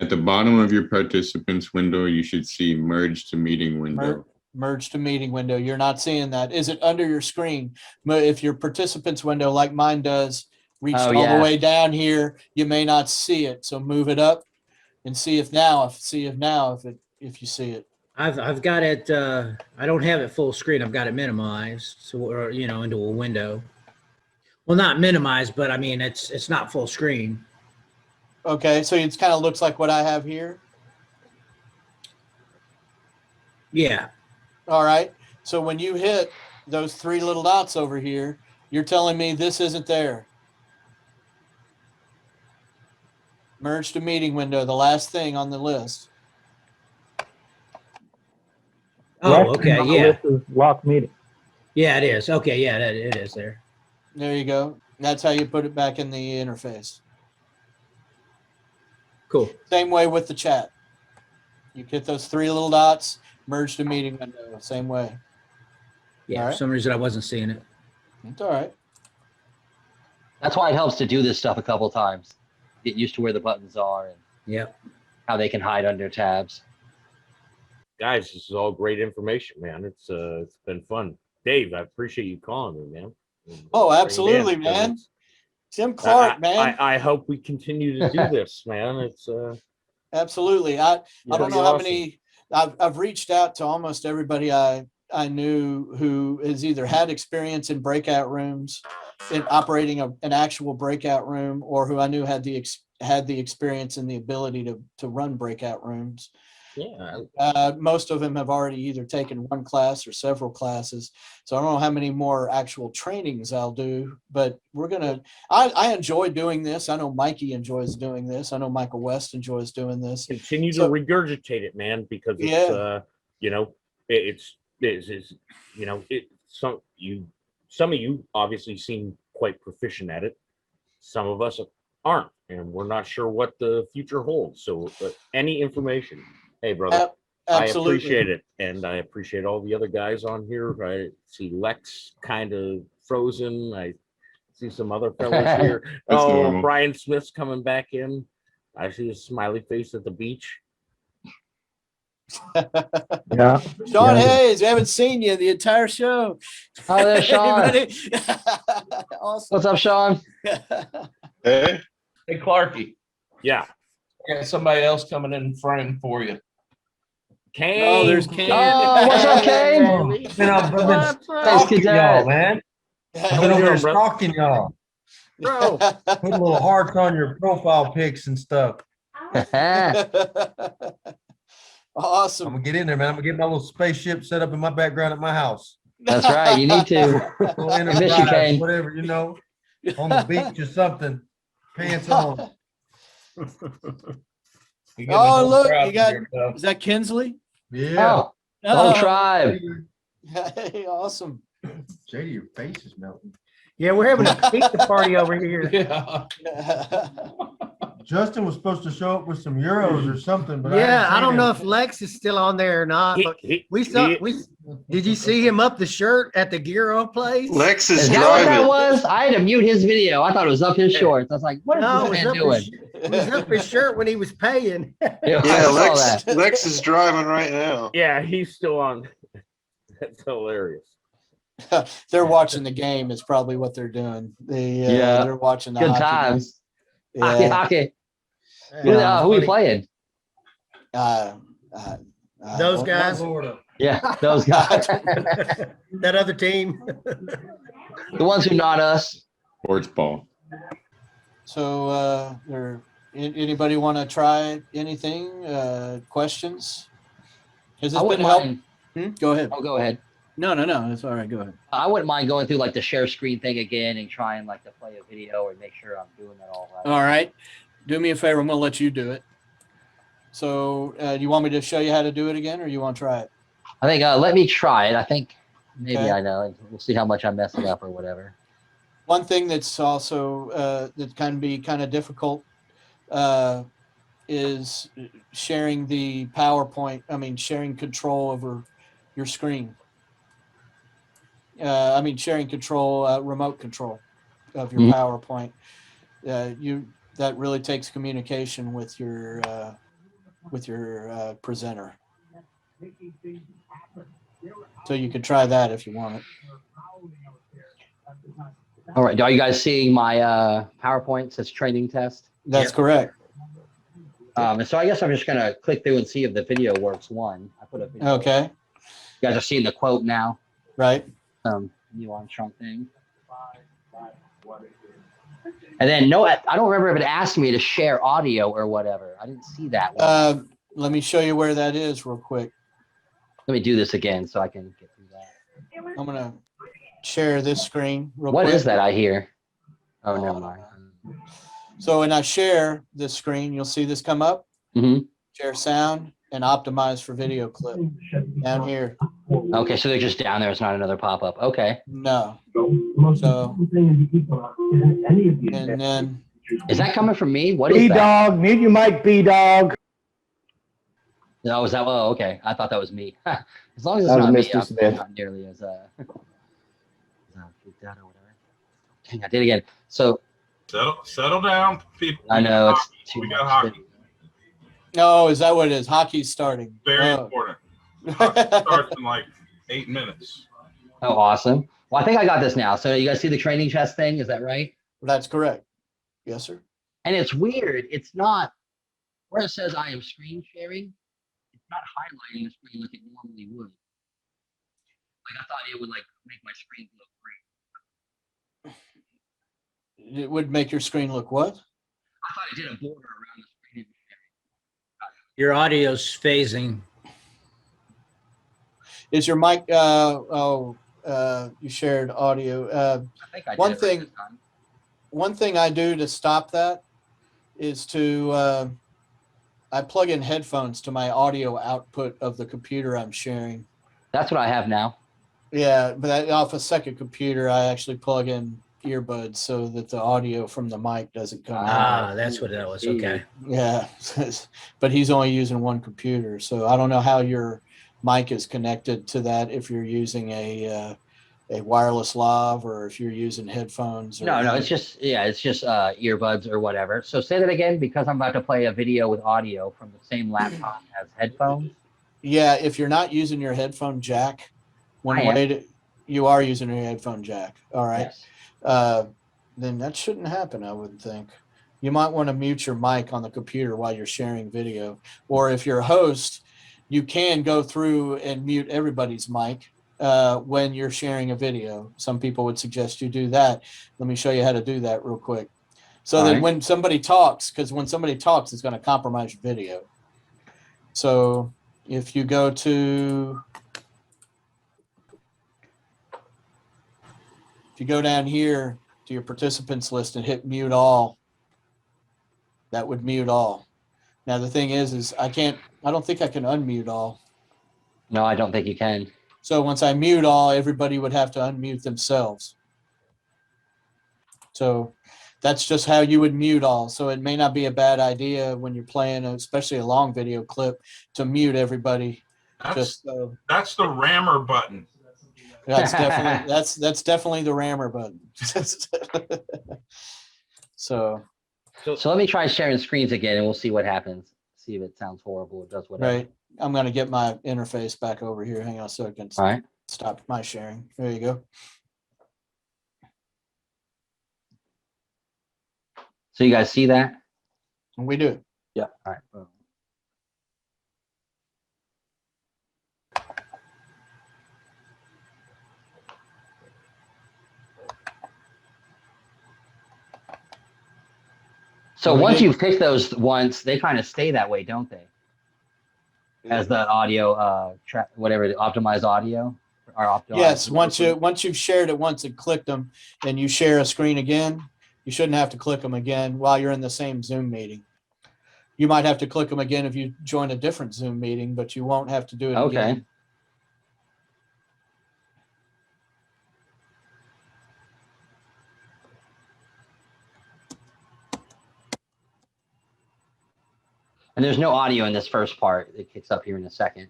At the bottom of your participants window, you should see merge to meeting window. Merge to meeting window. You're not seeing that. Is it under your screen? If your participants window, like mine does, reached all the way down here, you may not see it. So move it up and see if you see it. I've got it. I don't have it full screen. I've got it minimized, so into a window. Well, not minimized, but I mean it's not full screen. Okay, so it kind of looks like what I have here. Yeah. All right. So when you hit those three little dots over here, you're telling me this isn't there. Merge to meeting window, the last thing on the list. Oh, okay, yeah. This is lock meeting. Yeah, it is. Okay, yeah, it is there. There you go. That's how you put it back in the interface. Cool. Same way with the chat. You hit those three little dots, merge to meeting window, same way. Yeah, All right. for some reason I wasn't seeing it. It's all right. That's why it helps to do this stuff a couple times. Get used to where the buttons are and how they can hide under tabs. Guys, this is all great information, man. It's been fun. Dave, I appreciate you calling me, man. Oh, absolutely, man. Tim Clark, man. I hope we continue to do this, man. It's absolutely. I don't pretty know how awesome. many. I've reached out to almost everybody I knew who has either had experience in breakout rooms, in operating an actual breakout room, or who I knew had the experience and the ability to run breakout rooms. Yeah. Most of them have already either taken one class or several classes. So I don't know how many more actual trainings I'll do, but I enjoy doing this. I know Mikey enjoys doing this. I know Michael West enjoys doing this. Continue to regurgitate it, man, because it's some of you obviously seem quite proficient at it. Some of us aren't, and we're not sure what the future holds. So any information, hey brother, I appreciate it, and I appreciate all the other guys on here. I see Lex kind of frozen. I see some other fellas here. normal. Brian Smith's coming back in. I see a smiley face at the beach. Yeah. Sean Hayes, we haven't seen you the entire show. Oh, there's Sean. Awesome. What's up, Sean? Hey, Clarky. Yeah. I got somebody else coming in frame for you. Kane. Oh, there's Kane. Oh, what's up, Kane? I've been stalking y'all, man. I've been over there stalking y'all. Bro. Put little hearts on your profile pics and stuff. Awesome. I'm gonna get in there, man. I'm gonna get my little spaceship set up in my background at my house. That's right. You need to. Little I miss you, Enterprise, Kane. whatever, on the beach or something. Pants on. Oh, look, you got, is that Kinsley? Yeah. Oh, whole tribe. Hey, awesome. JD, your face is melting. Yeah, we're having a pizza party over here. Yeah. Justin was supposed to show up with some euros or something, but I don't know if Lex is still on there or not. But did you see him up the shirt at the gyro place? Lex is that what that was? I had to mute his video. I thought it was up his shorts. I was like, what is this man doing? It was up his shirt when he was paying. Lex is driving right now. Yeah, he's still on. That's hilarious. They're watching the game is probably what they're doing. They're watching the good hockey times. game. Hockey. Who are you playing? Those guys. Yeah, those guys. That other team. The ones who not us. Sports ball. So, anybody want to try anything? Questions? Has this been help? Go ahead. Oh, go ahead. No, that's all right. Go ahead. I wouldn't mind going through like the share screen thing again and trying like to play a video and make sure I'm doing that all right. All right. Do me a favor. I'm going to let you do it. So, do you want me to show you how to do it again, or you want to try it? I think let me try it. I think maybe Okay. I know. We'll see how much I'm messing up or whatever. One thing that's also that can be kind of difficult is sharing the PowerPoint. I mean, sharing control over your screen. Sharing control, remote control of your PowerPoint. That really takes communication with your presenter. So you could try that if you want it. All right. Are you guys seeing my PowerPoint? Says training test. That's correct. So I guess I'm just gonna click through and see if the video works. I put a video. Okay. You guys are seeing the quote now. Right. Neil Armstrong thing. And then I don't remember if it asked me to share audio or whatever. I didn't see that one. Let me show you where that is real quick. Let me do this again so I can get through that. I'm gonna share this screen real What quick. is that I hear? Oh, never mind. So when I share this screen, you'll see this come up. Mm-hmm. Share sound and optimize for video clip down here. Okay, so they're just down there. It's not another pop-up. Okay. No. So and then Is that coming from me? What is that? B-Dog, mute your mic, B-Dog. No, is that? Oh, okay. I thought that was me. As long as it's That was not me, Mr. I'm Smith. not nearly as freaked out or whatever. Dang, I did it again. So Settle down, people. I know it's too We got much. hockey. No, is that what it is? Hockey's starting. Very Oh. important. Hockey starts in like 8 minutes. Oh, awesome. Well, I think I got this now. So you guys see the training chest thing? Is that right? That's correct. Yes, sir. And it's weird. It's not where it says I am screen sharing. It's not highlighting the screen like it normally would. Like I thought it would like make my screen look great. It would make your screen look what? I thought it did a border around the screen. Your audio's phasing. Is your mic? You shared audio. I think I did One it right thing. this time. One thing I do to stop that is to I plug in headphones to my audio output of the computer I'm sharing. That's what I have now. Yeah, but off a second computer, I actually plug in earbuds so that the audio from the mic doesn't come out. Ah, that's what that was. Okay. Yeah, but he's only using one computer, so I don't know how your mic is connected to that. If you're using a wireless lav or if you're using headphones. Or No, it's just earbuds or whatever. So say that again because I'm about to play a video with audio from the same laptop as headphones. Yeah, if you're not using your headphone jack, you are using your headphone jack. All right. Yes. Then that shouldn't happen, I wouldn't think. You might want to mute your mic on the computer while you're sharing video. Or if you're a host, you can go through and mute everybody's mic when you're sharing a video. Some people would suggest you do that. Let me show you how to do that real quick. So that when somebody talks, because when somebody talks, it's going to compromise your video. So if you go to, if you go down here to your participants list and hit mute all, that would mute all. Now the thing is I don't think I can unmute all. No, I don't think you can. So once I mute all, everybody would have to unmute themselves. So that's just how you would mute all. So it may not be a bad idea when you're playing, especially a long video clip, to mute everybody. That's the rammer button. That's definitely that's definitely the rammer button. So let me try sharing screens again and we'll see what happens. See if it sounds horrible. It does whatever. Right. I'm going to get my interface back over here. Hang on a second. All right. Stop my sharing. There you go. So you guys see that? We do. Yeah. All right. Boom. So once you pick those once, they kind of stay that way, don't they? As the audio, whatever, the optimized audio or optimized. Yes, once you've shared it once and clicked them, and you share a screen again, you shouldn't have to click them again while you're in the same Zoom meeting. You might have to click them again if you join a different Zoom meeting, but you won't have to do it again. Okay. And there's no audio in this first part. It kicks up here in a second.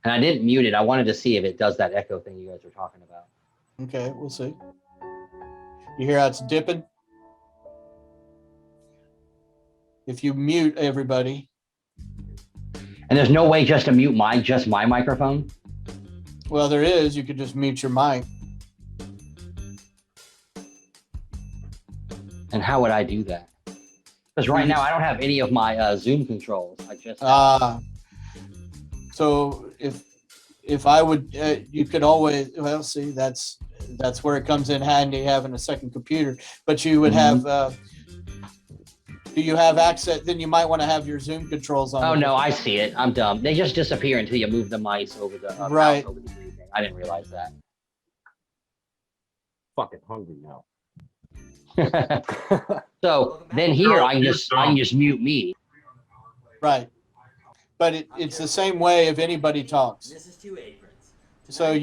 And I didn't mute it. I wanted to see if it does that echo thing you guys were talking about. Okay, we'll see. You hear how it's dipping? If you mute everybody. And there's no way just to mute just my microphone? Well, there is. You could just mute your mic. And how would I do that? Because right now I don't have any of my Zoom controls. I just so if I would, you could always, well, see, that's where it comes in handy having a second computer. But you would have, do you have access? Then you might want to have your Zoom controls on. Oh no, I see it. I'm dumb. They just disappear until you move the mice over the right. mouse over the green thing. I didn't realize that. Fucking hungry now. So then here I can just mute me. Right. But it's the same way if anybody talks. This is 2 aprons. So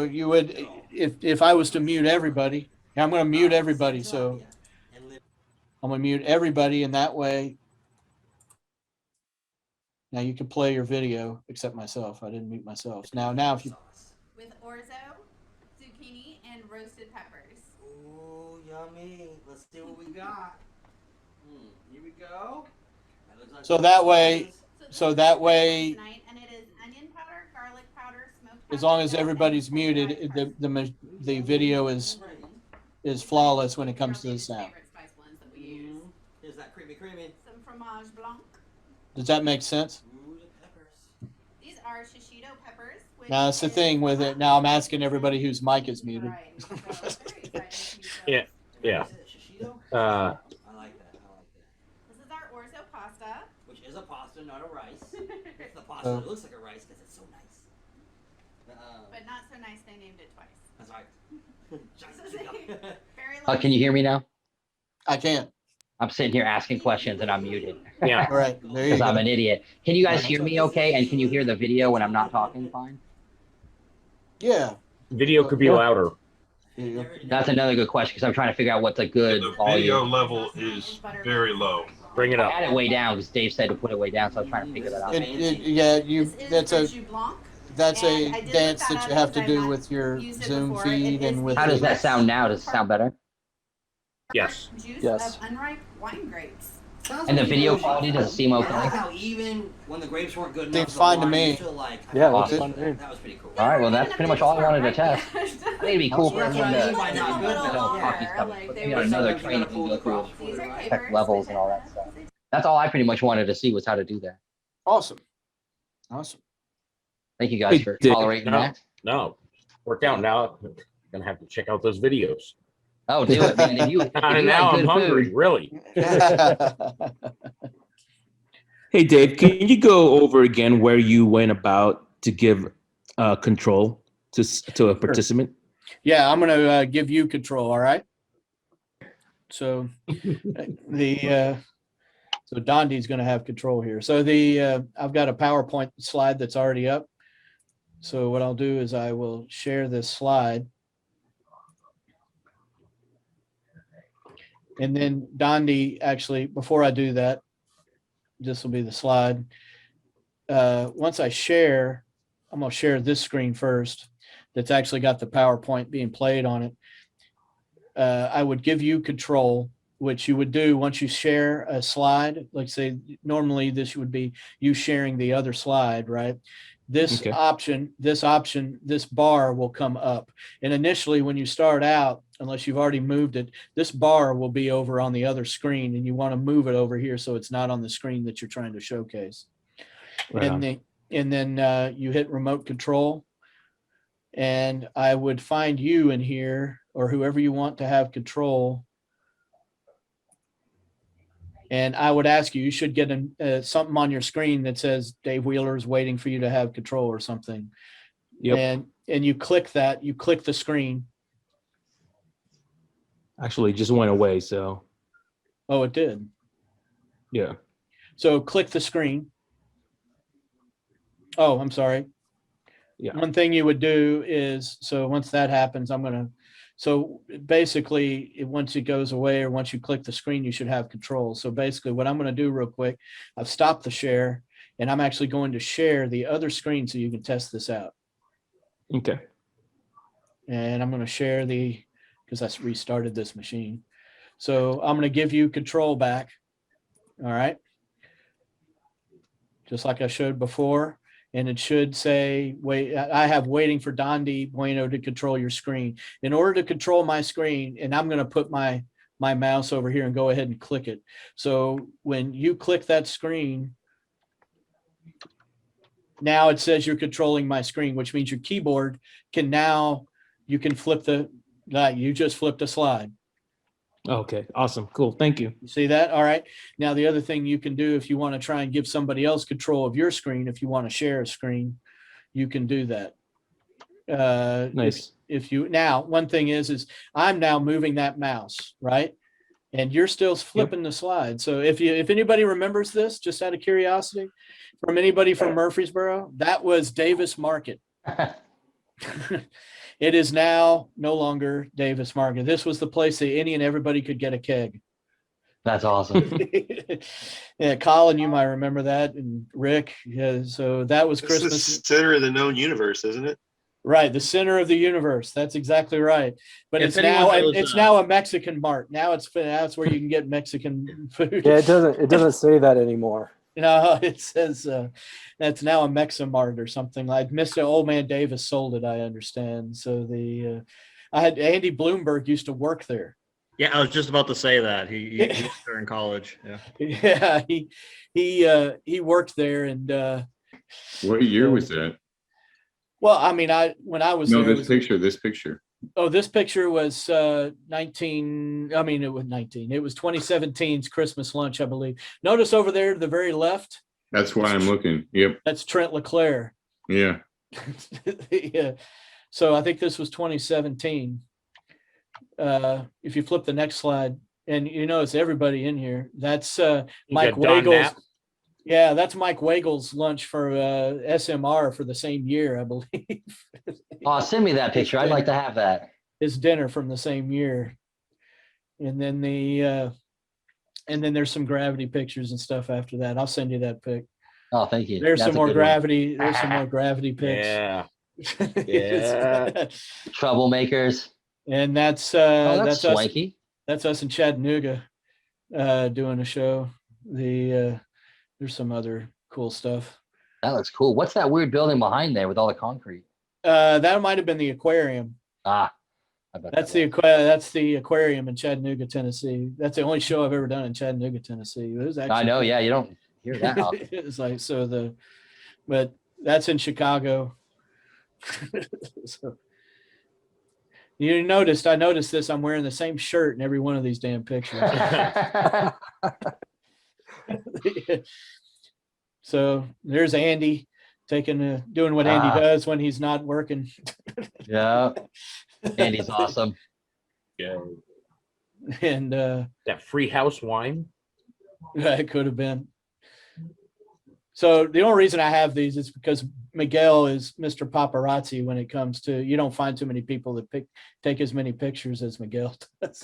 you would, if I was to mute everybody, I'm going to mute everybody. So I'm going to mute everybody in that way. Now you can play your video, except myself. I didn't mute myself. Now if you. With orzo, zucchini, and roasted peppers. Ooh, yummy. Let's see what we got. Here we go. That looks like So that way, Tonight, and it is onion powder, garlic powder, smoked as long as paprika, everybody's and cold muted, dried the video is flawless when it comes to the sound. favorite spice blends that we use. Here's that creamy. Some fromage blanc. Does that make sense? Ooh, the peppers. These are shishito peppers. Which Now, that's the thing with it. Now I'm asking everybody whose mic is muted. Right. So very excited to use Yeah. Yeah. Shishito? Uh, I like that. This is our orzo pasta. Which is a pasta, not a rice. It's the pasta that looks like a rice because it's so nice. But not so nice they named it twice. That's right. This is a very Can you hear me now? I can't. I'm sitting here asking questions and I'm muted. Yeah. All right. There you Because go. I'm an idiot. Can you guys hear me okay? And can you hear the video when I'm not talking fine? Yeah. Video could be louder. That's another good question because I'm trying to figure out what's a good The video volume. level is very low. Bring it I up. had it way down because Dave said to put it way down, so I was trying to figure that out. That's a that's a And I did dance look that that you up have to because do I've with your used it Zoom before. feed It and is with. How does that sound now? Does it sound better? Yes. Juice Yes. of unripe wine grapes. And the video quality does it seem I like okay? how even when the grapes weren't good Seems enough, the fine to wine me. was still like, Yeah, that's fun to me. that was pretty cool. All right, well that's pretty much all I wanted to test. I think it'd be cool for That's what everyone I mean to by not good, I but don't yeah. hockey stuff. Like, But they maybe were another sometimes you training gotta pull and go the through crops for These it, are right? tech levels and all that stuff. That's all I pretty much wanted to see was how to do that. Awesome. Awesome. Thank you guys for Dave, tolerating No, that. no. Worked out now. I'm gonna have to check out those videos. Oh, do it, man. If you And like now I'm good hungry, food, really. Hey, Dave, can you go over again where you went about to give control to a participant? Yeah, I'm gonna give you control. All right. So so Dondi's gonna have control here. So I've got a PowerPoint slide that's already up. So what I'll do is I will share this slide. And then Dondi, actually, before I do that, this will be the slide. Once I share, I'm gonna share this screen first. That's actually got the PowerPoint being played on it. I would give you control, which you would do once you share a slide. Like say, normally this would be you sharing the other slide, right? This Okay. option, this bar will come up. And initially when you start out, unless you've already moved it, this bar will be over on the other screen and you want to move it over here so it's not on the screen that you're trying to showcase. Right on. And then you hit remote control. And I would find you in here or whoever you want to have control. And I would ask you, you should get something on your screen that says Dave Wheeler is waiting for you to have control or something. Yep. And you click that, you click the screen. Actually, it just went away. So Oh, it did. yeah. So click the screen. Oh, I'm sorry. Yeah. One thing you would do is, so once that happens, so basically once it goes away or once you click the screen, you should have control. So basically what I'm going to do real quick, I've stopped the share and I'm actually going to share the other screen so you can test this out. Okay. And I'm going to share because I restarted this machine. So I'm going to give you control back. All right. Just like I showed before. And it should say, wait, I have waiting for Dondi Bueno to control your screen. In order to control my screen, and I'm going to put my mouse over here and go ahead and click it. So when you click that screen, now it says you're controlling my screen, which means your keyboard can now, you can flip you just flipped a slide. Okay. Awesome. Cool. Thank you. You see that? All right. Now, the other thing you can do if you want to try and give somebody else control of your screen, if you want to share a screen, you can do that. Nice. Now, one thing is I'm now moving that mouse, right? And you're still flipping the slide. So if anybody remembers this, just out of curiosity, from anybody from Murfreesboro, that was Davis Market. It is now no longer Davis Market. This was the place that any and everybody could get a keg. That's awesome. Yeah, Colin, you might remember that, and Rick. Yeah, so that was This is Christmas. center of the known universe, isn't it? Right, the center of the universe. That's exactly right. But If it's anyone now knows, it's now a Mexican mart. Now it's where you can get Mexican food. Yeah, it doesn't say that anymore. No, it says that's now a Meximart or something like Mr. Old Man Davis sold it, I understand. So I had Andy Bloomberg used to work there. Yeah, I was just about to say that. He was there in college. Yeah. Yeah, he worked there and What year was that? well, I mean, when I was No, there, this picture. Oh, this picture was 19. I mean, it was 19. It was 2017's Christmas lunch, I believe. Notice over there to the very left. That's why I'm looking. Yep. That's Trent LeClaire. Yeah. Yeah. So I think this was 2017. If you flip the next slide, and you notice everybody in here. That's Mike got Don Weigel's. Knapp. Yeah, that's Mike Weigel's lunch for SMR for the same year, I believe. Oh, send me that picture. I'd like to have that. His dinner from the same year. And then there's some gravity pictures and stuff after that. I'll send you that pic. Oh, thank you. There's That's some a more good one. gravity. There's some more gravity pics. Yeah. Yeah. Troublemakers. And that's that's us. swanky. That's us in Chattanooga doing a show. There's some other cool stuff. That looks cool. What's that weird building behind there with all the concrete? That might have been the aquarium. Ah, I bet That's the aquarium in Chattanooga, Tennessee. That's the only show I've ever done in Chattanooga, Tennessee. It was actually, I know. Yeah, you don't hear that often. It's like but that's in Chicago. So I noticed this. I'm wearing the same shirt in every one of these damn pictures. So there's Andy doing what Andy does when he's not working. Yeah. Andy's awesome. Yeah. And that free house wine. It could have been. So the only reason I have these is because Miguel is Mr. Paparazzi when it comes to, you don't find too many people that take as many pictures as Miguel does.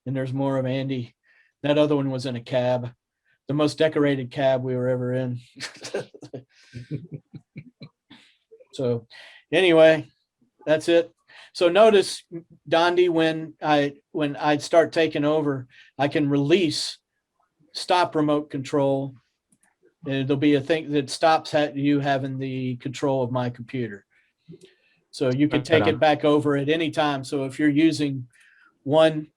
And there's more of Andy. That other one was in a cab, the most decorated cab we were ever in. So anyway, that's it. So notice, Dondi, when I start taking over, I can stop remote control. And there'll be a thing that stops you having the control of my computer. So you can take it back over at any time. So if you're using one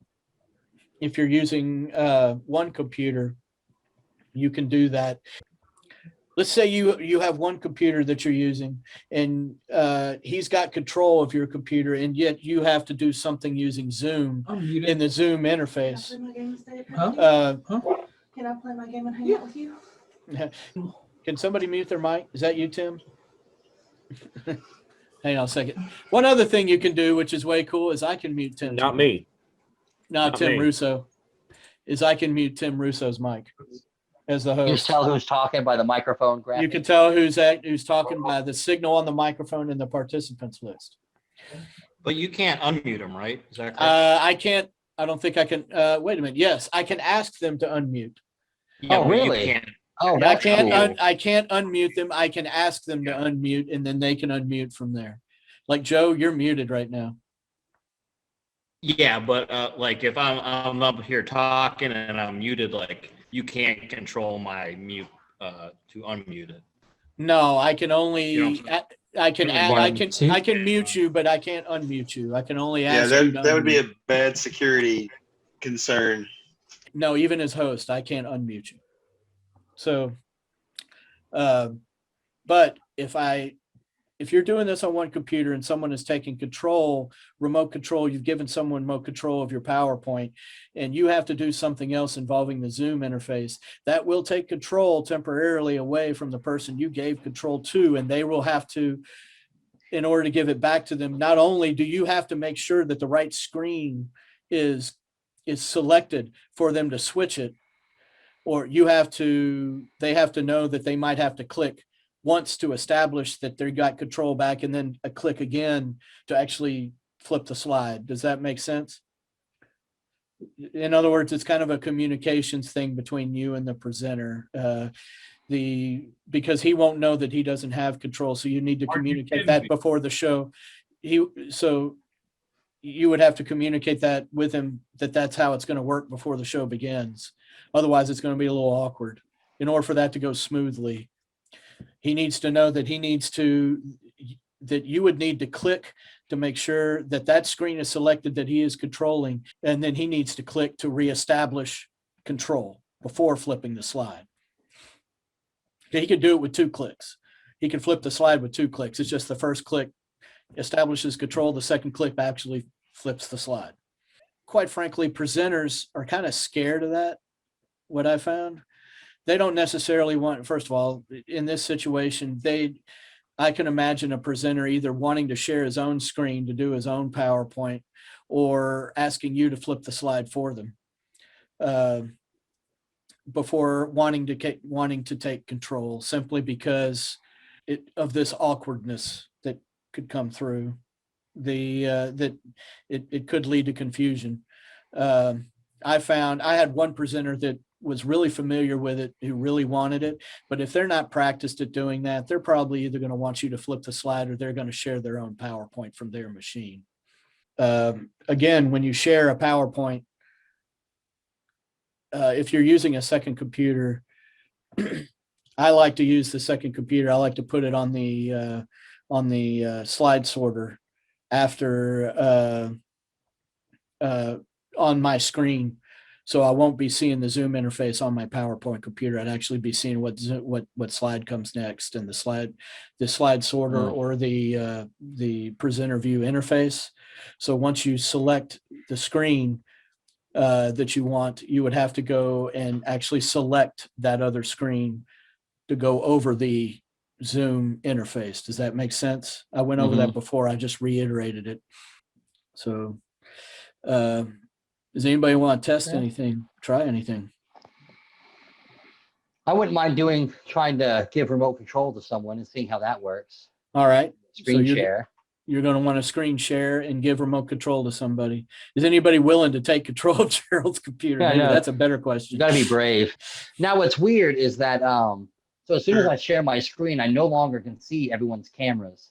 computer, you can do that. Let's say you have one computer that you're using and he's got control of your computer, and yet you have to do something using Zoom in the Zoom interface. Can I play my game and hang out with you? Can somebody mute their mic? Is that you, Tim? Hang on a second. One other thing you can do, which is way cool, is I can mute Tim. Not me. No, Not Tim me. Russo. I can mute Tim Russo's mic as the host. You just tell who's talking by the microphone graphic. You can tell who's talking by the signal on the microphone in the participants list. But you can't unmute him, right? Is that correct? I can't. I don't think I can. Wait a minute. Yes, I can ask them to unmute. Yeah, Oh, but you really? can't. Oh, I that's can't. cool. I can't unmute them. I can ask them to unmute, and then they can unmute from there. Like Joe, you're muted right now. Yeah, but like if I'm up here talking and I'm muted, like you can't control my mute to unmute it. No, I can only. You I can mute you, but I can't unmute you. I can only ask. Yeah, you to that would be unmute. a bad security concern. No, even as host, I can't unmute you. So, but if you're doing this on one computer and someone is taking remote control, you've given someone remote control of your PowerPoint, and you have to do something else involving the Zoom interface, that will take control temporarily away from the person you gave control to, and they will have to, in order to give it back to them, not only do you have to make sure that the right screen is selected for them to switch it, or they have to know that they might have to click once to establish that they got control back, and then a click again to actually flip the slide. Does that make sense? In other words, it's kind of a communications thing between you and the presenter. because he won't know that he doesn't have control. So you need to communicate kidding that me? before the show. So you would have to communicate that with him, that that's how it's going to work before the show begins. Otherwise, it's going to be a little awkward. In order for that to go smoothly, he needs to know that that you would need to click to make sure that that screen is selected that he is controlling, and then he needs to click to reestablish control before flipping the slide. Okay, he could do it with 2 clicks. He can flip the slide with 2 clicks. It's just the first click establishes control. The second click actually flips the slide. Quite frankly, presenters are kind of scared of that. What I found, they don't necessarily want, first of all, in this situation, I can imagine a presenter either wanting to share his own screen to do his own PowerPoint or asking you to flip the slide for them before wanting to take control, simply because of this awkwardness that could come through. That it could lead to confusion. I found I had one presenter that was really familiar with it, who really wanted it, but if they're not practiced at doing that, they're probably either going to want you to flip the slide or they're going to share their own PowerPoint from their machine. Again, when you share a PowerPoint, if you're using a second computer, I like to use the second computer. I like to put it on the slide sorter after on my screen, so I won't be seeing the Zoom interface on my PowerPoint computer. I'd actually be seeing what slide comes next, and the slide sorter or the presenter view interface. So once you select the screen that you want, you would have to go and actually select that other screen to go over the Zoom interface. Does that make sense? I went over that before. I just reiterated it. So does anybody want to test anything, try anything? I wouldn't mind trying to give remote control to someone and seeing how that works. All right. Screen share. You're going to want to screen share and give remote control to somebody. Is anybody willing to take control of Gerald's computer? Yeah, Maybe no. That's a better question. You got to be brave. Now, what's weird is that so as soon as I share my screen, I no longer can see everyone's cameras.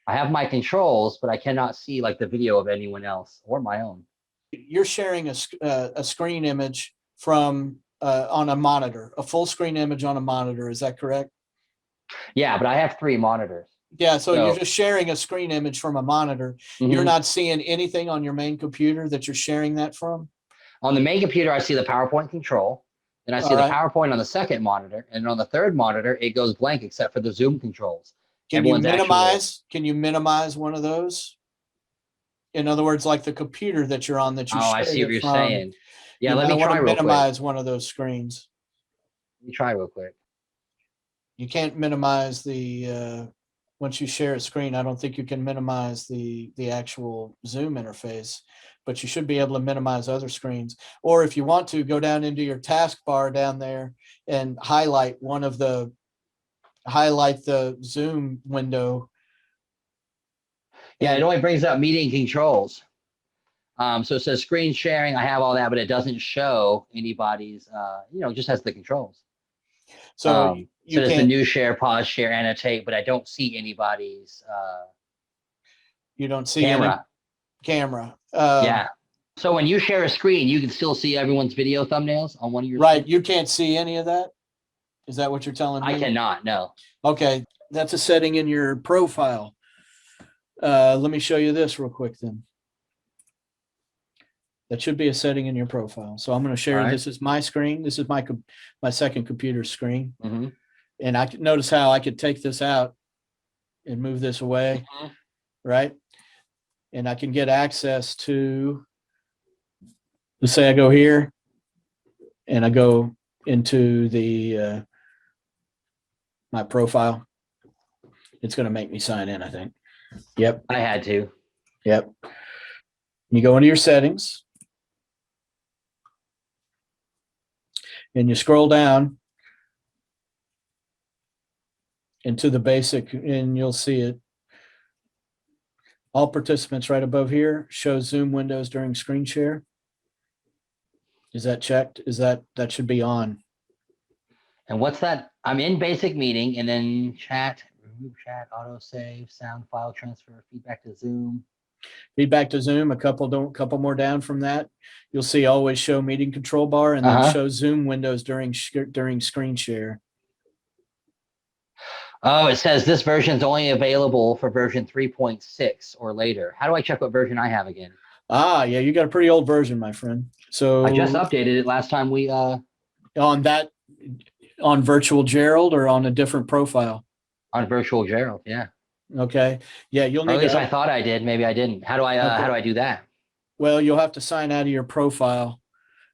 I have my controls, but I cannot see like the video of anyone else or my own. You're sharing a screen image from on a monitor, a full screen image on a monitor. Is that correct? Yeah, but I have 3 monitors. Yeah, so you're just sharing a screen image from a monitor. You're not seeing anything on your main computer that you're sharing that from? On the main computer, I see the PowerPoint control. Then I see the PowerPoint on the second monitor. And on the third monitor, it goes blank except for the Zoom controls. Can you minimize one of those? In other words, like the computer that you're on that you I see what you're saying. Yeah, let me try real quick. Minimize one of those screens. Let me try real quick. You can't minimize the once you share a screen. I don't think you can minimize the actual Zoom interface, but you should be able to minimize other screens. Or if you want to, go down into your taskbar down there and highlight the Zoom window. Yeah, it only brings up meeting controls. So it says screen sharing. I have all that, but it doesn't show anybody's. It just has the controls. So so there's the new share, pause, share, annotate, but I don't see anybody's. You don't see camera. Yeah. So when you share a screen, you can still see everyone's video thumbnails on one of your. Right. screens? You can't see any of that. Is that what you're telling me? I cannot. No. Okay, that's a setting in your profile. Let me show you this real quick then. That should be a setting in your profile. So I'm going to share. All right. This is my screen. This is my second computer screen. And I can notice how I could take this out and move this away, right? And I can get access to, let's say I go here and I go into the my profile. It's going to make me sign in, I think. Yep. I had to. Yep. You go into your settings and you scroll down into the basic, and you'll see it. All participants right above here shows Zoom windows during screen share. Is that checked? That should be on? And what's that? I'm in basic meeting and then chat, remove chat, auto save, sound file transfer, feedback to Zoom. Feedback to Zoom, a couple more down from that. You'll see always show meeting control bar and then show Zoom windows during screen share. Oh, it says this version is only available for version 3.6 or later. How do I check what version I have again? Ah, yeah, you got a pretty old version, my friend. So I just updated it last time we on Virtual Gerald or on a different profile? On Virtual Gerald, yeah. Okay. Yeah, you'll Or need at least to, I thought I did. Maybe I didn't. How do I do that? well, you'll have to sign out of your profile.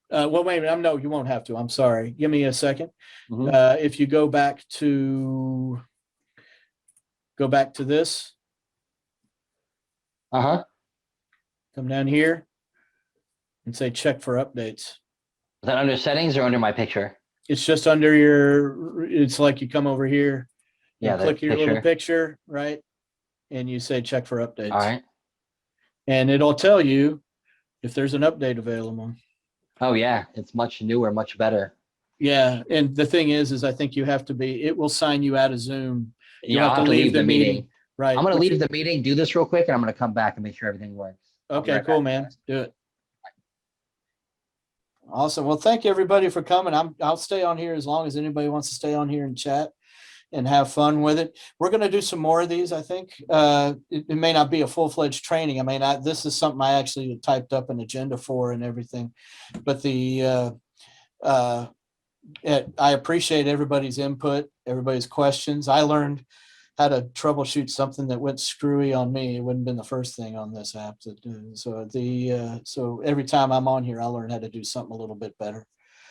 Well, wait a minute. No, you won't have to. I'm sorry. Give me a second. If you go back to this. Come down here and say check for updates. Is that under settings or under my picture? It's just under your, it's like you come over here. Yeah, and click your little picture, right? And you say check for updates. All right. And it'll tell you if there's an update available. Oh yeah, it's much newer, much better. Yeah, and the thing is I think you have to be, it will sign you out of Zoom. You Yeah, I'll have to leave the meeting. Right. I'm going to leave the meeting, do this real quick, and I'm going to come back and make sure everything works. Okay, cool, man. Do it. Awesome. Well, thank you everybody for coming. I'll stay on here as long as anybody wants to stay on here and chat and have fun with it. We're going to do some more of these, I think. It may not be a full-fledged training. I mean, this is something I actually typed up an agenda for and everything. But I appreciate everybody's input, everybody's questions. I learned how to troubleshoot something that went screwy on me. It wouldn't have been the first thing on this app to do. So so every time I'm on here, I learn how to do something a little bit better.